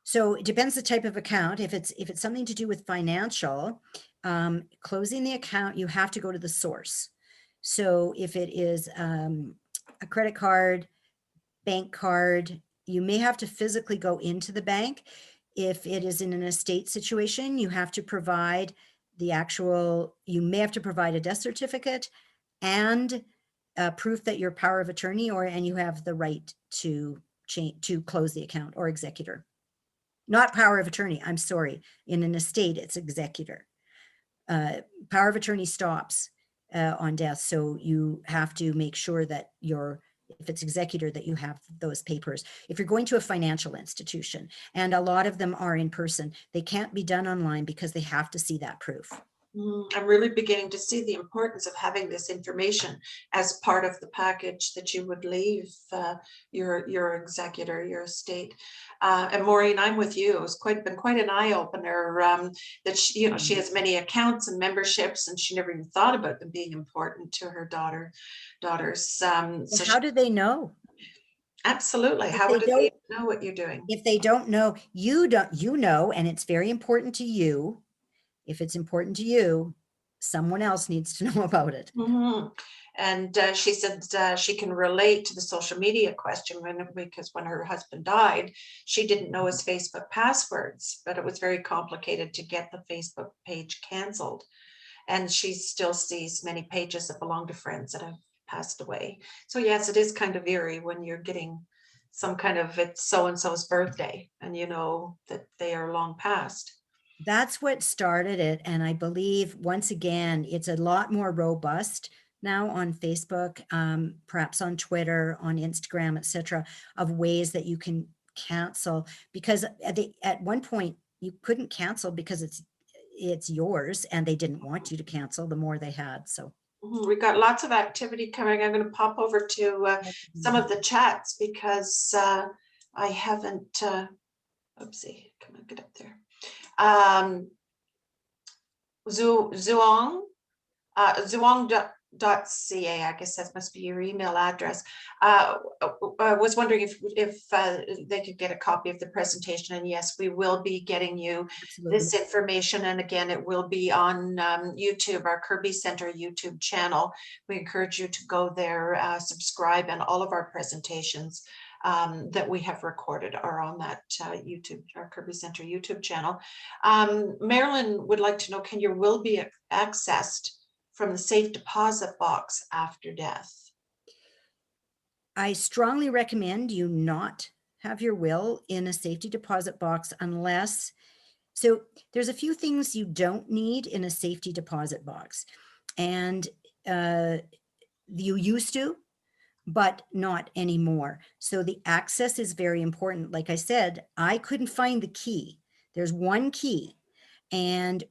So it depends the type of account. If it's something to do with financial, closing the account, you have to go to the source. So if it is a credit card, bank card, you may have to physically go into the bank. If it is in an estate situation, you have to provide you may have to provide a death certificate and proof that you're power of attorney, and you have the right to close the account, or executor. Not power of attorney, I'm sorry. In an estate, it's executor. Power of attorney stops on death. So you have to make sure that if it's executor, that you have those papers. If you're going to a financial institution, and a lot of them are in person, they can't be done online because they have to see that proof. I'm really beginning to see the importance of having this information as part of the package that you would leave your executor, your estate. And Maureen, I'm with you. It's been quite an eye opener that she has many accounts and memberships, and she never even thought about them being important to her daughters. So how do they know? Absolutely. How do they know what you're doing? If they don't know, you know, and it's very important to you. If it's important to you, someone else needs to know about it. Mm-hmm. And she said she can relate to the social media question, because when her husband died, she didn't know his Facebook passwords, but it was very complicated to get the Facebook page canceled. And she still sees many pages that belong to friends that have passed away. So yes, it is kind of eerie when you're getting some kind of, it's so-and-so's birthday, and you know that they are long past. That's what started it. And I believe, once again, it's a lot more robust now on Facebook, perhaps on Twitter, on Instagram, etc., of ways that you can cancel, because at one point you couldn't cancel because it's yours and they didn't want you to cancel the more they had. So We got lots of activity coming. I'm going to pop over to some of the chats because I haven't, oopsie, come on, get up there. Zuong.ca, I guess that must be your email address. I was wondering if they could get a copy of the presentation, and yes, we will be getting you this information. And again, it will be on YouTube, our Kirby Center YouTube channel. We encourage you to go there, subscribe, and all of our presentations that we have recorded are on that YouTube, our Kirby Center YouTube channel. Marilyn would like to know, can your will be accessed from the safe deposit box after death? I strongly recommend you not have your will in a safety deposit box unless, so there's a few things you don't need in a safety deposit box. And you used to, but not anymore. So the access is very important. Like I said, I couldn't find the key. There's one key. And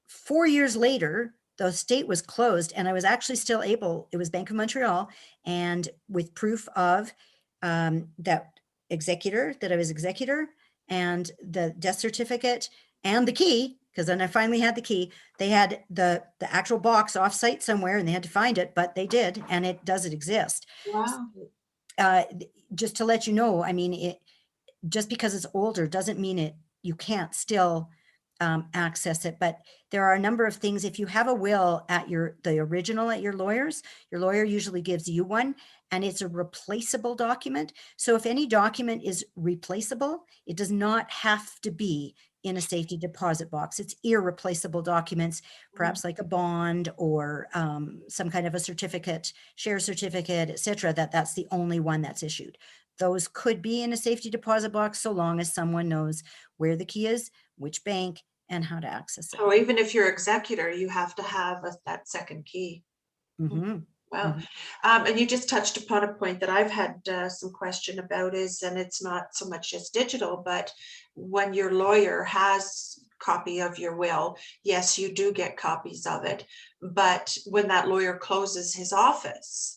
4 years later, the state was closed and I was actually still able, it was Bank of Montreal, and with proof of that executor, that I was executor, and the death certificate and the key, because then I finally had the key. They had the actual box off-site somewhere and they had to find it, but they did, and it doesn't exist. Wow. Just to let you know, I mean, it just because it's older doesn't mean it you can't still access it. But there are a number of things. If you have a will at the original at your lawyer's, your lawyer usually gives you one, and it's a replaceable document. So if any document is replaceable, it does not have to be in a safety deposit box. It's irreplaceable documents, perhaps like a bond or some kind of a certificate, share certificate, etc. That's the only one that's issued. Those could be in a safety deposit box so long as someone knows where the key is, which bank, and how to access it. So even if you're executor, you have to have that second key. Mm-hmm. Wow. Mm-hmm. And you just touched upon a point that I've had some question about is, and it's not so much just digital, but when your lawyer has copy of your will, yes, you do get copies of it. But when that lawyer closes his office,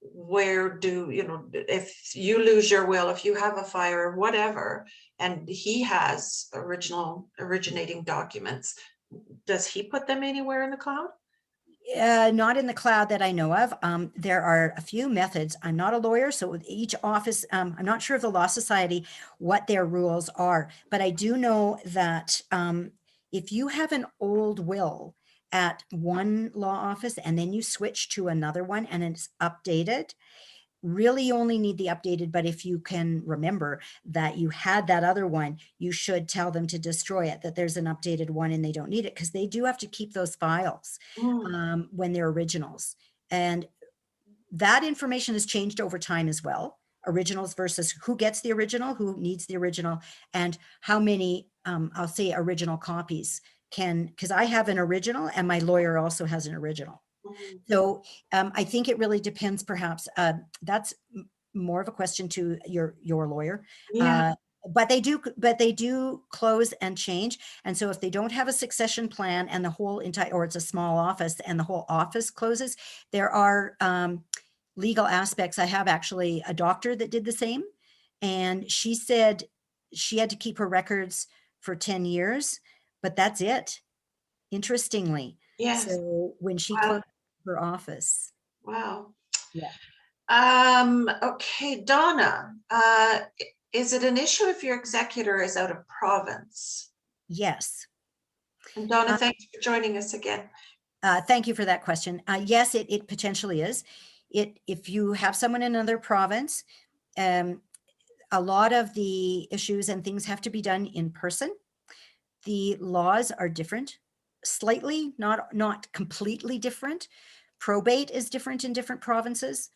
where do you know, if you lose your will, if you have a fire or whatever, and he has originating documents, does he put them anywhere in the cloud? Not in the cloud that I know of. There are a few methods. I'm not a lawyer, so with each office, I'm not sure of the Law Society, what their rules are, but I do know that if you have an old will at one law office and then you switch to another one and it's updated, really you only need the updated, but if you can remember that you had that other one, you should tell them to destroy it, that there's an updated one and they don't need it, because they do have to keep those files when they're originals. And that information has changed over time as well. Originals versus who gets the original, who needs the original, and how many, I'll say original copies can, because I have an original and my lawyer also has an original. So I think it really depends, perhaps. That's more of a question to your lawyer. Yeah. But they do close and change. And so if they don't have a succession plan and the whole entire, or it's a small office and the whole office closes, there are legal aspects. I have actually a doctor that did the same. And she said she had to keep her records for 10 years, but that's it, interestingly. Yes. So when she closed her office. Wow. Yeah. Okay, Donna, is it an issue if your executor is out of province? Yes. And Donna, thanks for joining us again. Thank you for that question. Yes, it potentially is. If you have someone in another province, a lot of the issues and things have to be done in person. The laws are different, slightly, not completely different. Probate is different in different provinces.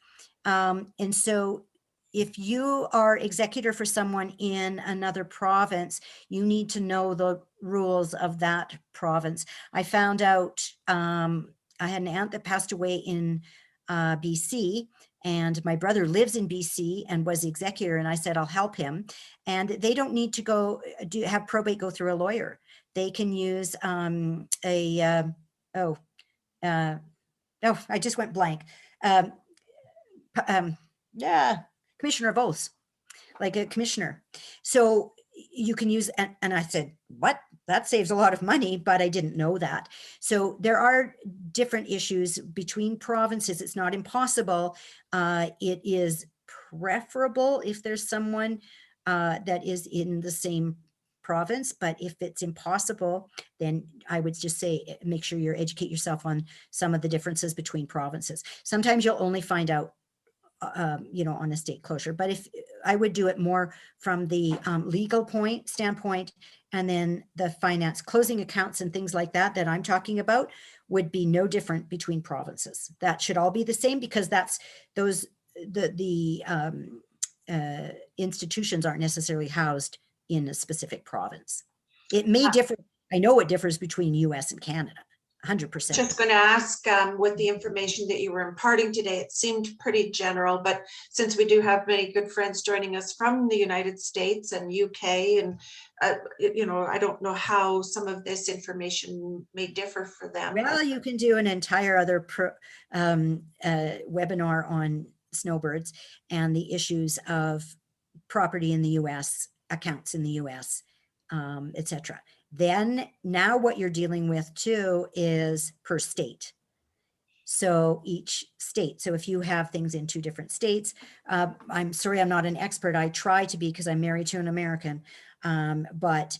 And so if you are executor for someone in another province, you need to know the rules of that province. I found out, I had an aunt that passed away in BC, and my brother lives in BC and was the executor, and I said, I'll help him. And they don't need to go have probate go through a lawyer. They can use Oh, I just went blank. Um, yeah, commissioner of oaths, like a commissioner. So you can use, and I said, what? That saves a lot of money, but I didn't know that. So there are different issues between provinces. It's not impossible. It is preferable if there's someone that is in the same province, but if it's impossible, then I would just say make sure you educate yourself on some of the differences between provinces. Sometimes you'll only find out on estate closure. But if I would do it more from the legal standpoint, and then the finance closing accounts and things like that I'm talking about would be no different between provinces. That should all be the same, because that's those the institutions aren't necessarily housed in a specific province. It may differ. I know it differs between US and Canada. 100%. Just going to ask, with the information that you were imparting today, it seemed pretty general, but since we do have many good friends joining us from the United States and UK, and I don't know how some of this information may differ for them. Well, you can do an entire other webinar on snowbirds and the issues of property in the US, accounts in the US, etc. Then now what you're dealing with too is per state. So each state. So if you have things in 2 different states, I'm sorry, I'm not an expert. I try to be because I'm married to an American. But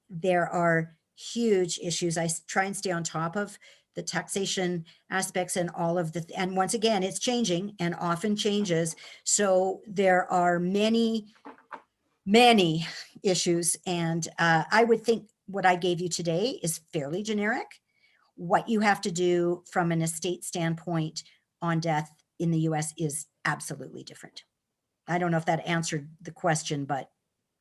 there are huge issues. I try and stay on top of the taxation aspects and all of and once again, it's changing and often changes. So there are many issues. And I would think what I gave you today is fairly generic. What you have to do from an estate standpoint on death in the US is absolutely different. I don't know if that answered the question, but.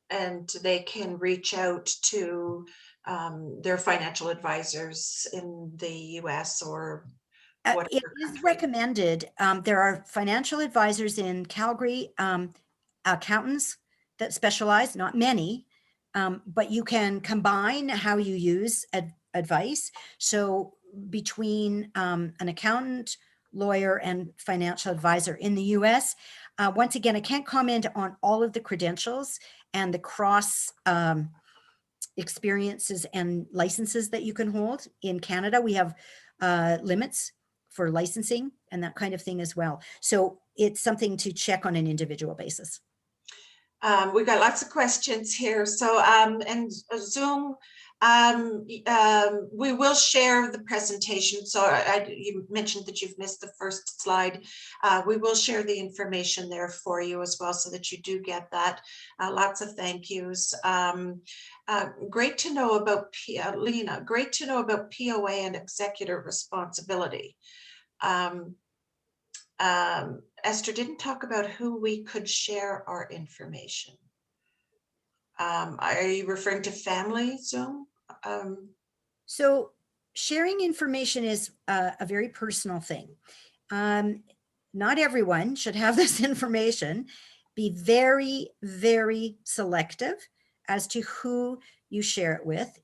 And they can reach out to their financial advisors in the US or whatever It is country. recommended. There are financial advisors in Calgary, accountants that specialize, not many, but you can combine how you use advice. So between an accountant, lawyer, and financial advisor in the US, once again, I can't comment on all of the credentials and the cross experiences and licenses that you can hold. In Canada, we have limits for licensing and that kind of thing as well. So it's something to check on an individual basis. We've got lots of questions here. So, and Zoom, we will share the presentation. So you mentioned that you've missed the first slide. We will share the information there for you as well, so that you do get that. Lots of thank yous. Great to know about Lena. Great to know about POA and executor responsibility. Esther didn't talk about who we could share our information. Are you referring to family Zoom? So sharing information is a very personal thing. Not everyone should have this information. Be very, very selective as to who you share it with.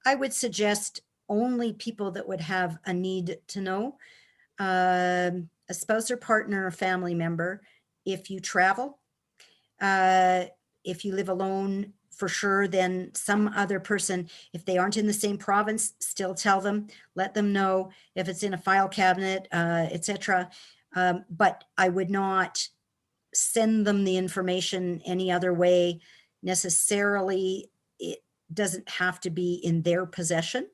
I would suggest only people that would have a need to know, a spouse or partner or family member. If you travel, if you live alone, for sure, then some other person, if they aren't in the same province, still tell them, let them know if it's in a file cabinet, etc. But I would not send them the information any other way necessarily. It doesn't have to be in their possession.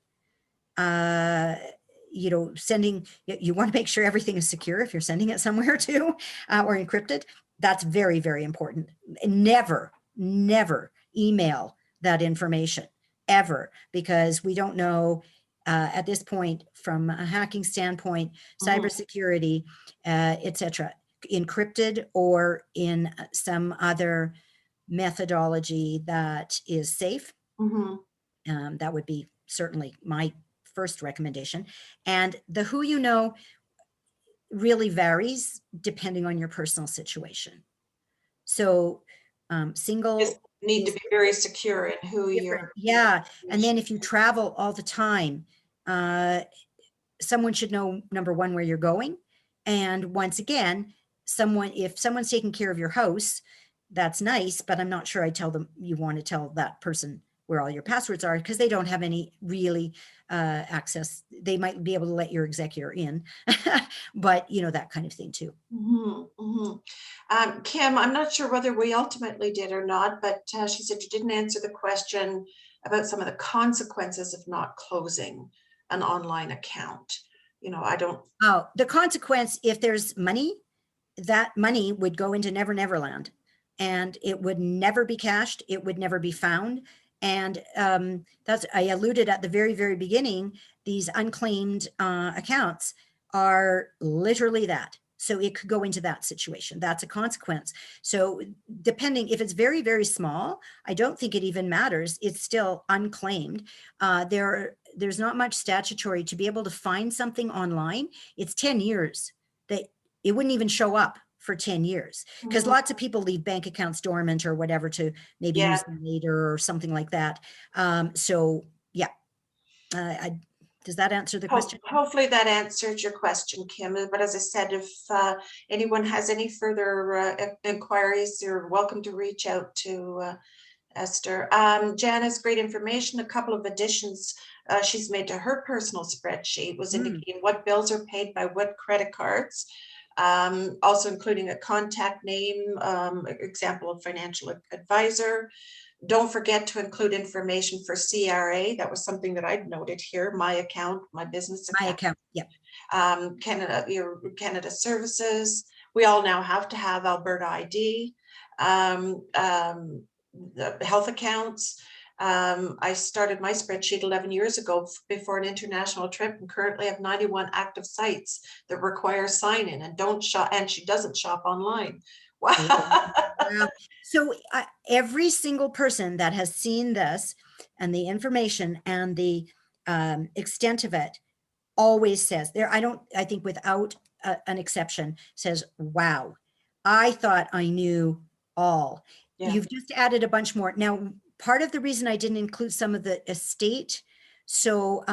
Sending, you want to make sure everything is secure if you're sending it somewhere too, or encrypted. That's very, very important. Never email that information ever, because we don't know at this point, from a hacking standpoint, cybersecurity, etc., encrypted or in some other methodology that is safe. That would be certainly my first recommendation. And the who you know really varies depending on your personal situation. So single Just need to be very secure in who you're. Yeah. And then if you travel all the time, someone should know, number one, where you're going. And once again, if someone's taking care of your house, that's nice, but I'm not sure I tell them you want to tell that person where all your passwords are, because they don't have any really access. They might be able to let your executor in, but that kind of thing too. Kim, I'm not sure whether we ultimately did or not, but she said you didn't answer the question about some of the consequences of not closing an online account. I don't. Oh, the consequence, if there's money, that money would go into Never Never Land, and it would never be cashed. It would never be found. And I alluded at the very, very beginning, these unclaimed accounts are literally that. So it could go into that situation. That's a consequence. So depending, if it's very, very small, I don't think it even matters. It's still unclaimed. There's not much statutory to be able to find something online. It's 10 years that it wouldn't even show up for 10 years, because lots of people leave bank accounts dormant or whatever to maybe use them later or something like that. So yeah, does that answer the question? Hopefully that answered your question, Kim. But as I said, if anyone has any further inquiries, you're welcome to reach out to Esther. Janice, great information. A couple of additions she's made to her personal spreadsheet was indicating what bills are paid by what credit cards. Also including a contact name, example of financial advisor. Don't forget to include information for CRA. That was something that I'd noted here. My account, my business account. My account, yeah. Canada Services. We all now have to have Alberta ID. The health accounts. I started my spreadsheet 11 years ago before an international trip, and currently have 91 active sites that require sign-in and don't shop, and she doesn't shop online. Wow. Wow. So every single person that has seen this and the information and the extent of it always says there, I think without an exception, says, wow, I thought I knew all. Yeah. You've just added a bunch more. Now, part of the reason I didn't include some of the estate, so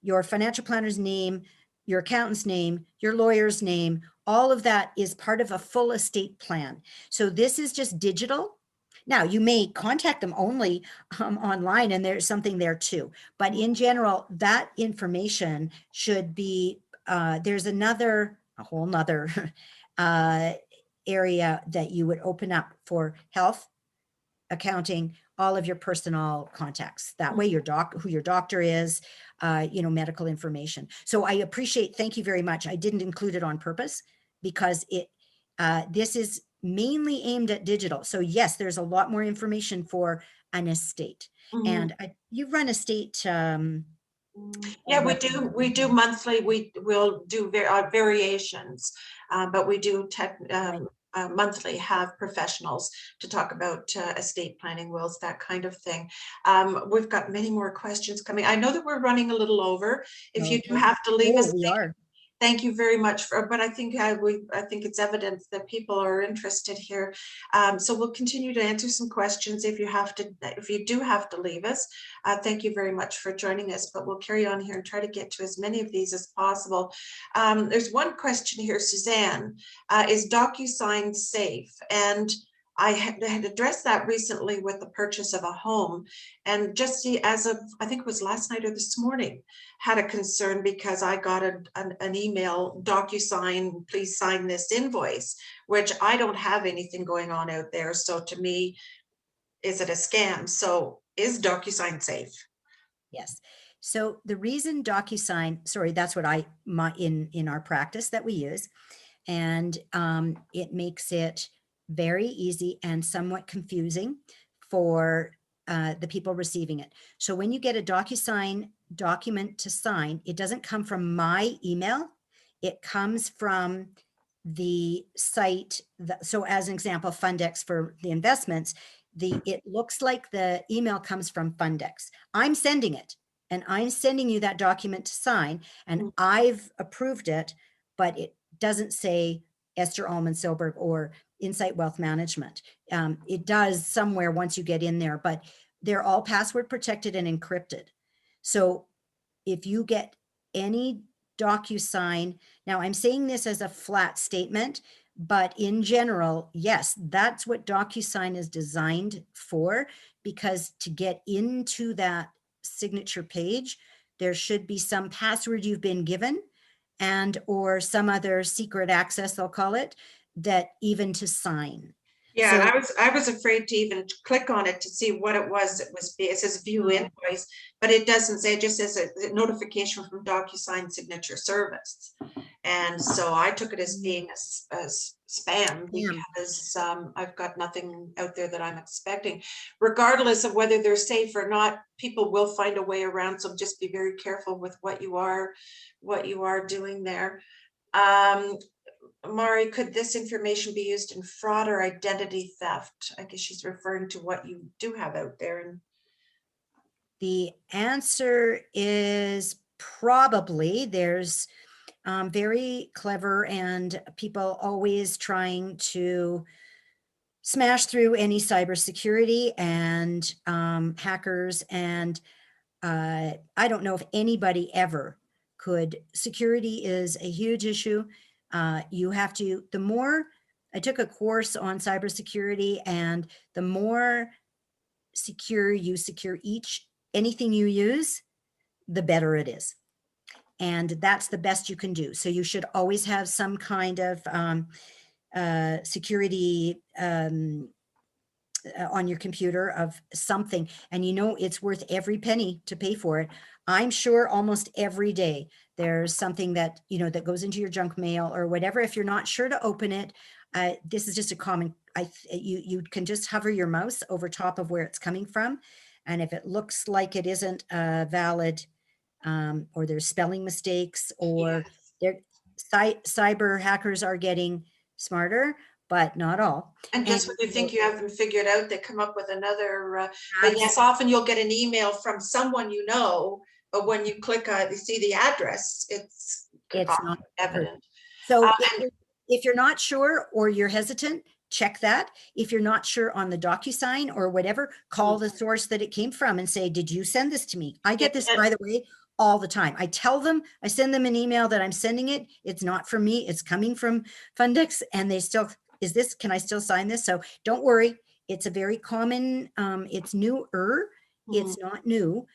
your financial planner's name, your accountant's name, your lawyer's name, all of that is part of a full estate plan. So this is just digital. Now, you may contact them only online, and there's something there too. But in general, that information should be, there's a whole nother area that you would open up for health, accounting, all of your personal contacts. That way, who your doctor is, medical information. So I appreciate, thank you very much. I didn't include it on purpose because this is mainly aimed at digital. So yes, there's a lot more information for an estate. And you run estate. Yeah, we do monthly. We'll do variations, but we do monthly have professionals to talk about estate planning, wills, that kind of thing. We've got many more questions coming. I know that we're running a little over. If you do have to leave us, we are. Thank you very much but I think it's evident that people are interested here. So we'll continue to answer some questions if you do have to leave us. Thank you very much for joining us, but we'll carry on here and try to get to as many of these as possible. There's one question here, Suzanne, is Docusign safe? And I had addressed that recently with the purchase of a home, and just as of, I think it was last night or this morning, had a concern because I got an email, Docusign, please sign this invoice, which I don't have anything going on out there. So to me, is it a scam? So is Docusign safe? Yes. So the reason Docusign, sorry, that's what in our practice that we use, and it makes it very easy and somewhat confusing for the people receiving it. So when you get a Docusign document to sign, it doesn't come from my email. It comes from the site. So as an example, Fundex for the investments, it looks like the email comes from Fundex. I'm sending it, and I'm sending you that document to sign, and I've approved it, but it doesn't say Esther, Allman, Silberg, or Insight Wealth Management. It does somewhere once you get in there, but they're all password protected and encrypted. So if you get any DocuSign, now I'm saying this as a flat statement, but in general, yes, that's what DocuSign is designed for, because to get into that signature page, there should be some password you've been given and or some other secret access, I'll call it, that even to sign. Yeah, So and I was afraid to even click on it to see what it was. It says view invoice, but it doesn't say, it just says a notification from DocuSign signature service. And so I took it as being as spam, because I've got nothing out there that I'm expecting. Regardless of whether they're safe or not, people will find a way around. So just be very careful with what you are doing there. Mari, could this information be used in fraud or identity theft? I guess she's referring to what you do have out there. And the answer is probably. There's very clever and people always trying to smash through any cybersecurity and hackers. And I don't know if anybody ever could. Security is a huge issue. You have to, the more, I took a course on cybersecurity, and the more secure you secure anything you use, the better it is. And that's the best you can do. So you should always have some kind of security on your computer of something, and you know it's worth every penny to pay for it. I'm sure almost every day there's something that, you know, that goes into your junk mail or whatever. If you're not sure to open it, this is just a common, you can just hover your mouse over top of where it's coming from, and if it looks like it isn't valid, or there's spelling mistakes, or cyber hackers are getting smarter, but not all. And just when you think you have them figured out, they come up with another, but yes, often you'll get an email from someone you know, but when you click on, you see the address, it's not evident. So if you're not sure or you're hesitant, check that. If you're not sure on the DocuSign or whatever, call the source that it came from and say, did you send this to me? I get this, by the way, all the time. I tell them, I send them an email that I'm sending it. It's not from me. It's coming from Fundex, and they still, can I still sign this? So don't worry. It's a very common, it's newer. It's not new,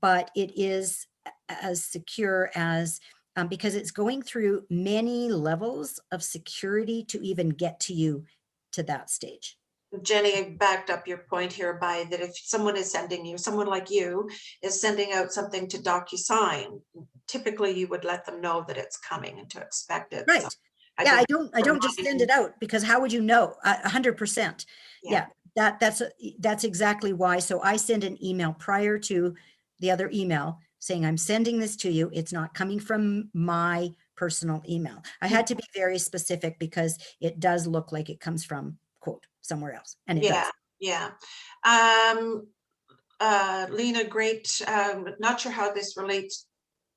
but it is as secure as, because it's going through many levels of security to even get to you to that stage. Jenny backed up your point here by that if someone is sending you, someone like you is sending out something to DocuSign, typically you would let them know that it's coming and to expect it. Right. So I don't just send it out, because how would you know? 100%. Yeah, that's exactly why. So I send an email prior to the other email saying, I'm sending this to you. It's not coming from my personal email. I had to be very specific because it does look like it comes from, quote, somewhere else. And it does. Yeah. Lena, great. Not sure how this relates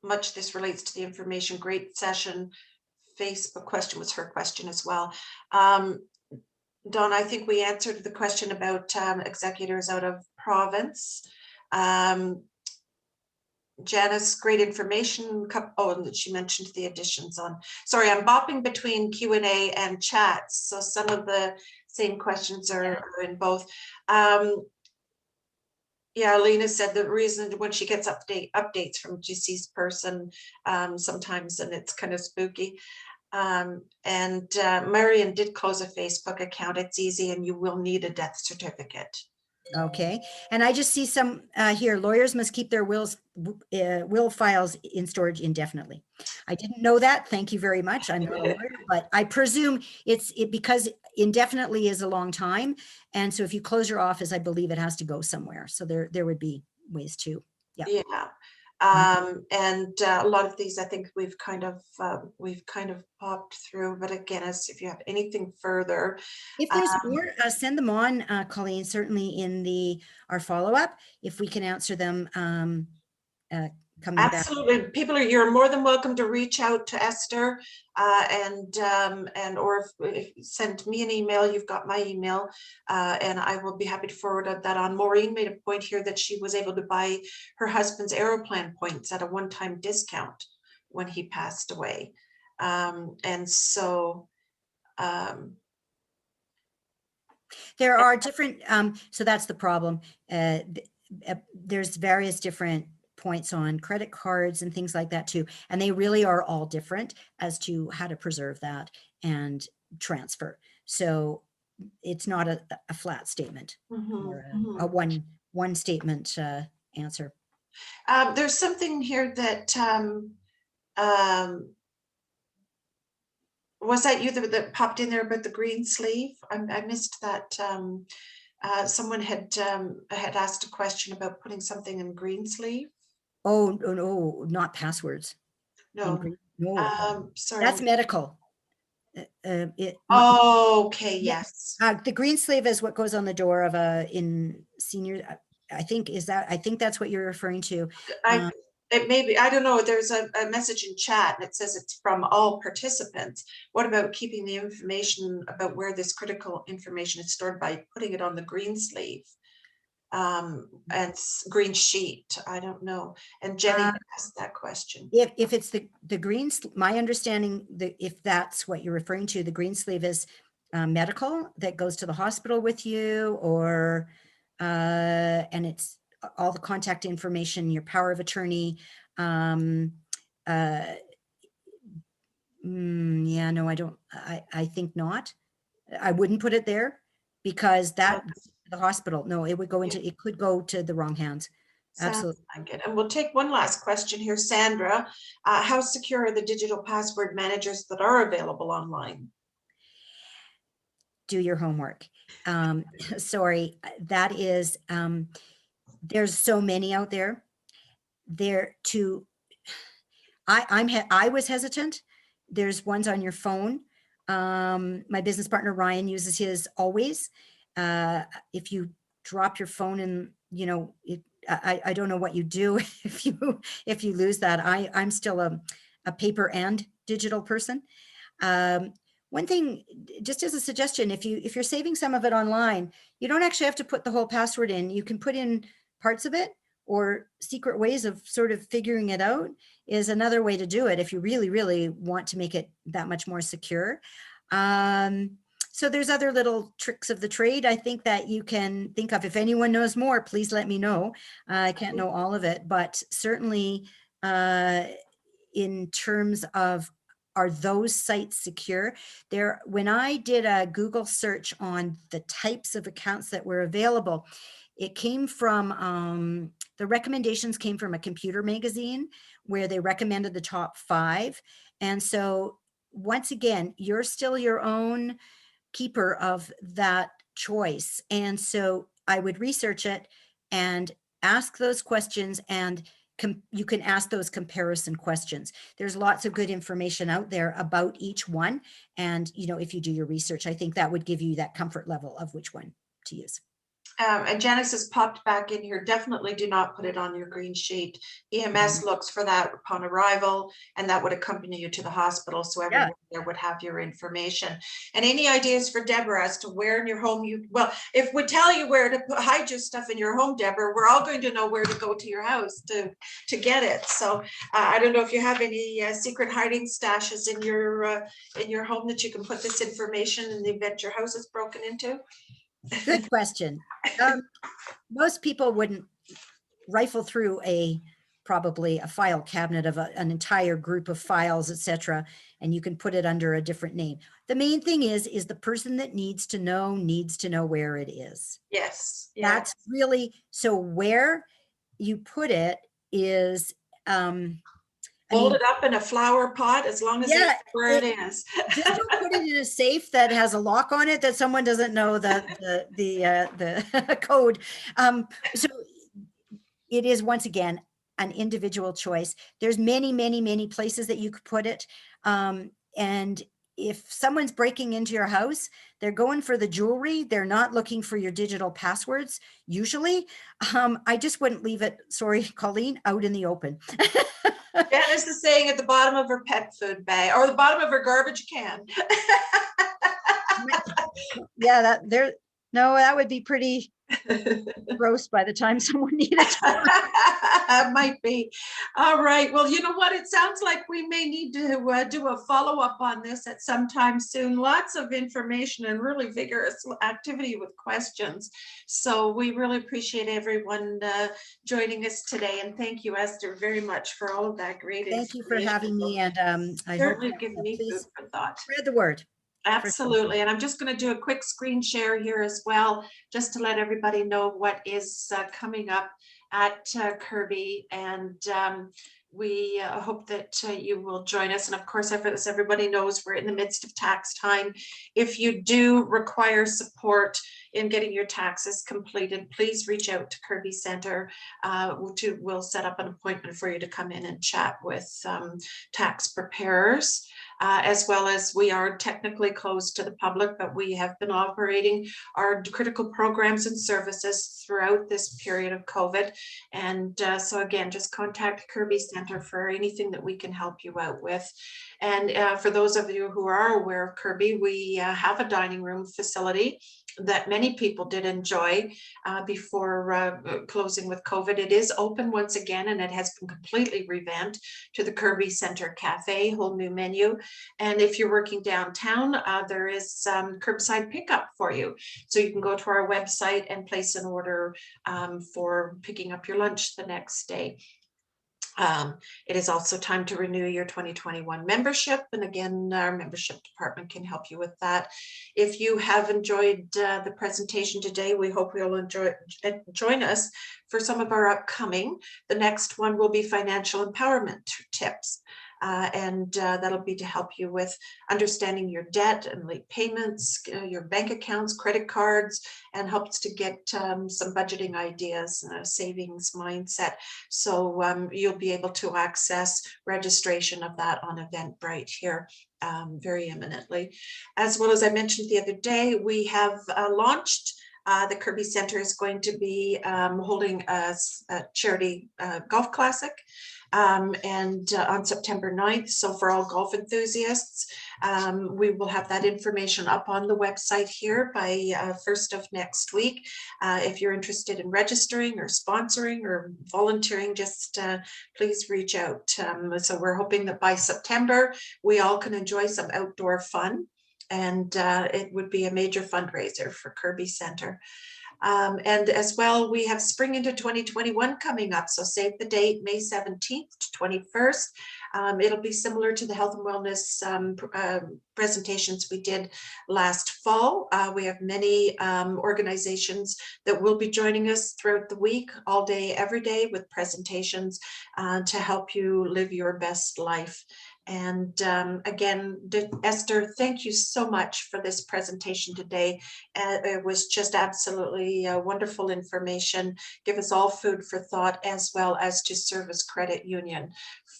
to the information. Great session. Facebook question was her question as well. Dawn, I think we answered the question about executors out of province. Janice, great information. Oh, and she mentioned the additions on. Sorry, I'm bopping between Q&A and chats, so some of the same questions are in both. Yeah, Lena said the reason when she gets updates from deceased person, sometimes, and it's kind of spooky. And Marion did close a Facebook account. It's easy, and you will need a death certificate. Okay. And I just see some here, lawyers must keep their will files in storage indefinitely. I didn't know that. Thank you very much. I'm not a lawyer, but I presume it's because indefinitely is a long time. And so if you close your office, I believe it has to go somewhere. So there would be ways to, Yeah. And a lot of these, I think we've kind of popped through, but again, as if you have anything further, if there's more, send them on, Colleen, certainly in our follow-up, if we can answer them coming absolutely back. People you're more than welcome to reach out to Esther and or if send me an email. You've got my email, and I will be happy to forward that on. Maureen made a point here that she was able to buy her husband's Aeroplan points at a one-time discount, when he passed away. And so, there are different, so that's the problem. There's various different points on credit cards and things like that too. And they really are all different as to how to preserve that and transfer. So it's not a flat statement or a one statement answer. there's something here that, was that you that popped in there about the green sleeve? I missed that. Someone had asked a question about putting something in green sleeve. Oh, no, not passwords. No, No, sorry. that's medical. Okay, Yeah, yes. the green sleeve is what goes on the door of in senior. I think that's what you're referring to. It may be, I don't know, there's a message in chat and it says it's from all participants. What about keeping the information about where this critical information is stored by putting it on the green sleeve? And green sheet, I don't know. And Jenny asked that question. If it's the green, my understanding that if that's what you're referring to, the green sleeve is medical that goes to the hospital with you, or and it's all the contact information, your power of attorney. Yeah, no, I don't. I think not. I wouldn't put it there because that the hospital. No, it would go into. It could go to the wrong hands. Absolutely. Sounds like it. And we'll take one last question here, Sandra. How secure are the digital password managers that are available online? Do your homework. Sorry, that is, there's so many out there. I was hesitant. There's ones on your phone. My business partner, Ryan, uses his always. If you drop your phone and, I don't know what you do if you lose that. I'm still a paper and digital person. One thing, just as a suggestion, if you're saving some of it online, you don't actually have to put the whole password in. You can put in parts of it, or secret ways of sort of figuring it out is another way to do it if you really, really want to make it that much more secure. So there's other little tricks of the trade, I think, that you can think of. If anyone knows more, please let me know. I can't know all of it, but certainly in terms of, are those sites secure? When I did a Google search on the types of accounts that were available, it came from, the recommendations came from a computer magazine where they recommended the top 5. And so once again, you're still your own keeper of that choice. And so I would research it and ask those questions, and you can ask those comparison questions. There's lots of good information out there about each one. And, if you do your research, I think that would give you that comfort level of which one to use. And Janice has popped back in here. Definitely do not put it on your green sheet. EMS looks for that upon arrival, and that would accompany you to the hospital. So everyone there would have your information. And any ideas for Deborah as to where in your home if we tell you where to hide your stuff in your home, Deborah, we're all going to know where to go to your house to get it. So I don't know if you have any secret hiding stashes in your home that you can put this information in the event your house is broken into. Good question. Most people wouldn't rifle through probably a file cabinet of an entire group of files, etc., and you can put it under a different name. The main thing is the person that needs to know where it is. Yes. That's really, so where you put it is, Hold it up in a flower pot as long as it's where it is. Just don't put it in a safe that has a lock on it that someone doesn't know the code. So it is, once again, an individual choice. There's many, many, many places that you could put it. And if someone's breaking into your house, they're going for the jewelry. They're not looking for your digital passwords. Usually, I just wouldn't leave it, sorry, Colleen, out in the open. Janice is saying at the bottom of her pet food bag or the bottom of her garbage can. Yeah, that would be pretty gross by the time someone needed to. Might be. All right. Well, you know what? It sounds like we may need to do a follow-up on this at some time soon. Lots of information and really vigorous activity with questions. So we really appreciate everyone joining us today. And thank you, Esther, very much for all of that great information. Thank you for having me. And I hope Certainly give me food please for thought. spread the word. Absolutely. And I'm just going to do a quick screen share here as well, just to let everybody know what is coming up at Kirby. And we hope that you will join us. And of course, as everybody knows, we're in the midst of tax time. If you do require support in getting your taxes completed, please reach out to Kirby Center. We'll set up an appointment for you to come in and chat with tax preparers. As well as we are technically closed to the public, but we have been operating our critical programs and services throughout this period of COVID. And so again, just contact Kirby Center for anything that we can help you out with. And for those of you who are aware of Kirby, we have a dining room facility that many people did enjoy before closing with COVID. It is open once again, and it has been completely revamped to the Kirby Center Cafe, whole new menu. And if you're working downtown, there is curbside pickup for you. So you can go to our website and place an order for picking up your lunch the next day. It is also time to renew your 2021 membership. And again, our membership department can help you with that. If you have enjoyed the presentation today, we hope you'll join us for some of our upcoming. The next one will be financial empowerment tips. That'll be to help you with understanding your debt and late payments, your bank accounts, credit cards, and helps to get some budgeting ideas and a savings mindset. So you'll be able to access registration of that on Eventbrite here very imminently. As well as I mentioned the other day, we have launched the Kirby Center is going to be holding a charity golf classic on September 9th. So for all golf enthusiasts, we will have that information up on the website here by 1st of next week. If you're interested in registering or sponsoring or volunteering, just please reach out. So we're hoping that by September, we all can enjoy some outdoor fun. And it would be a major fundraiser for Kirby Center. And as well, we have spring into 2021 coming up. So save the date, May 17th to 21st. It'll be similar to the health and wellness presentations we did last fall. We have many organizations that will be joining us throughout the week, all day, every day, with presentations to help you live your best life. And again, Esther, thank you so much for this presentation today. It was just absolutely wonderful information. Give us all food for thought, as well as to Servus Credit Union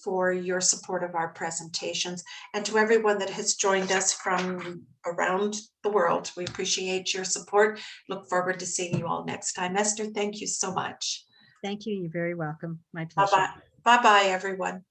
for your support of our presentations. And to everyone that has joined us from around the world, we appreciate your support. Look forward to seeing you all next time. Esther, thank you so much. Thank you. You're very welcome. My pleasure. Bye-bye. Bye-bye, everyone.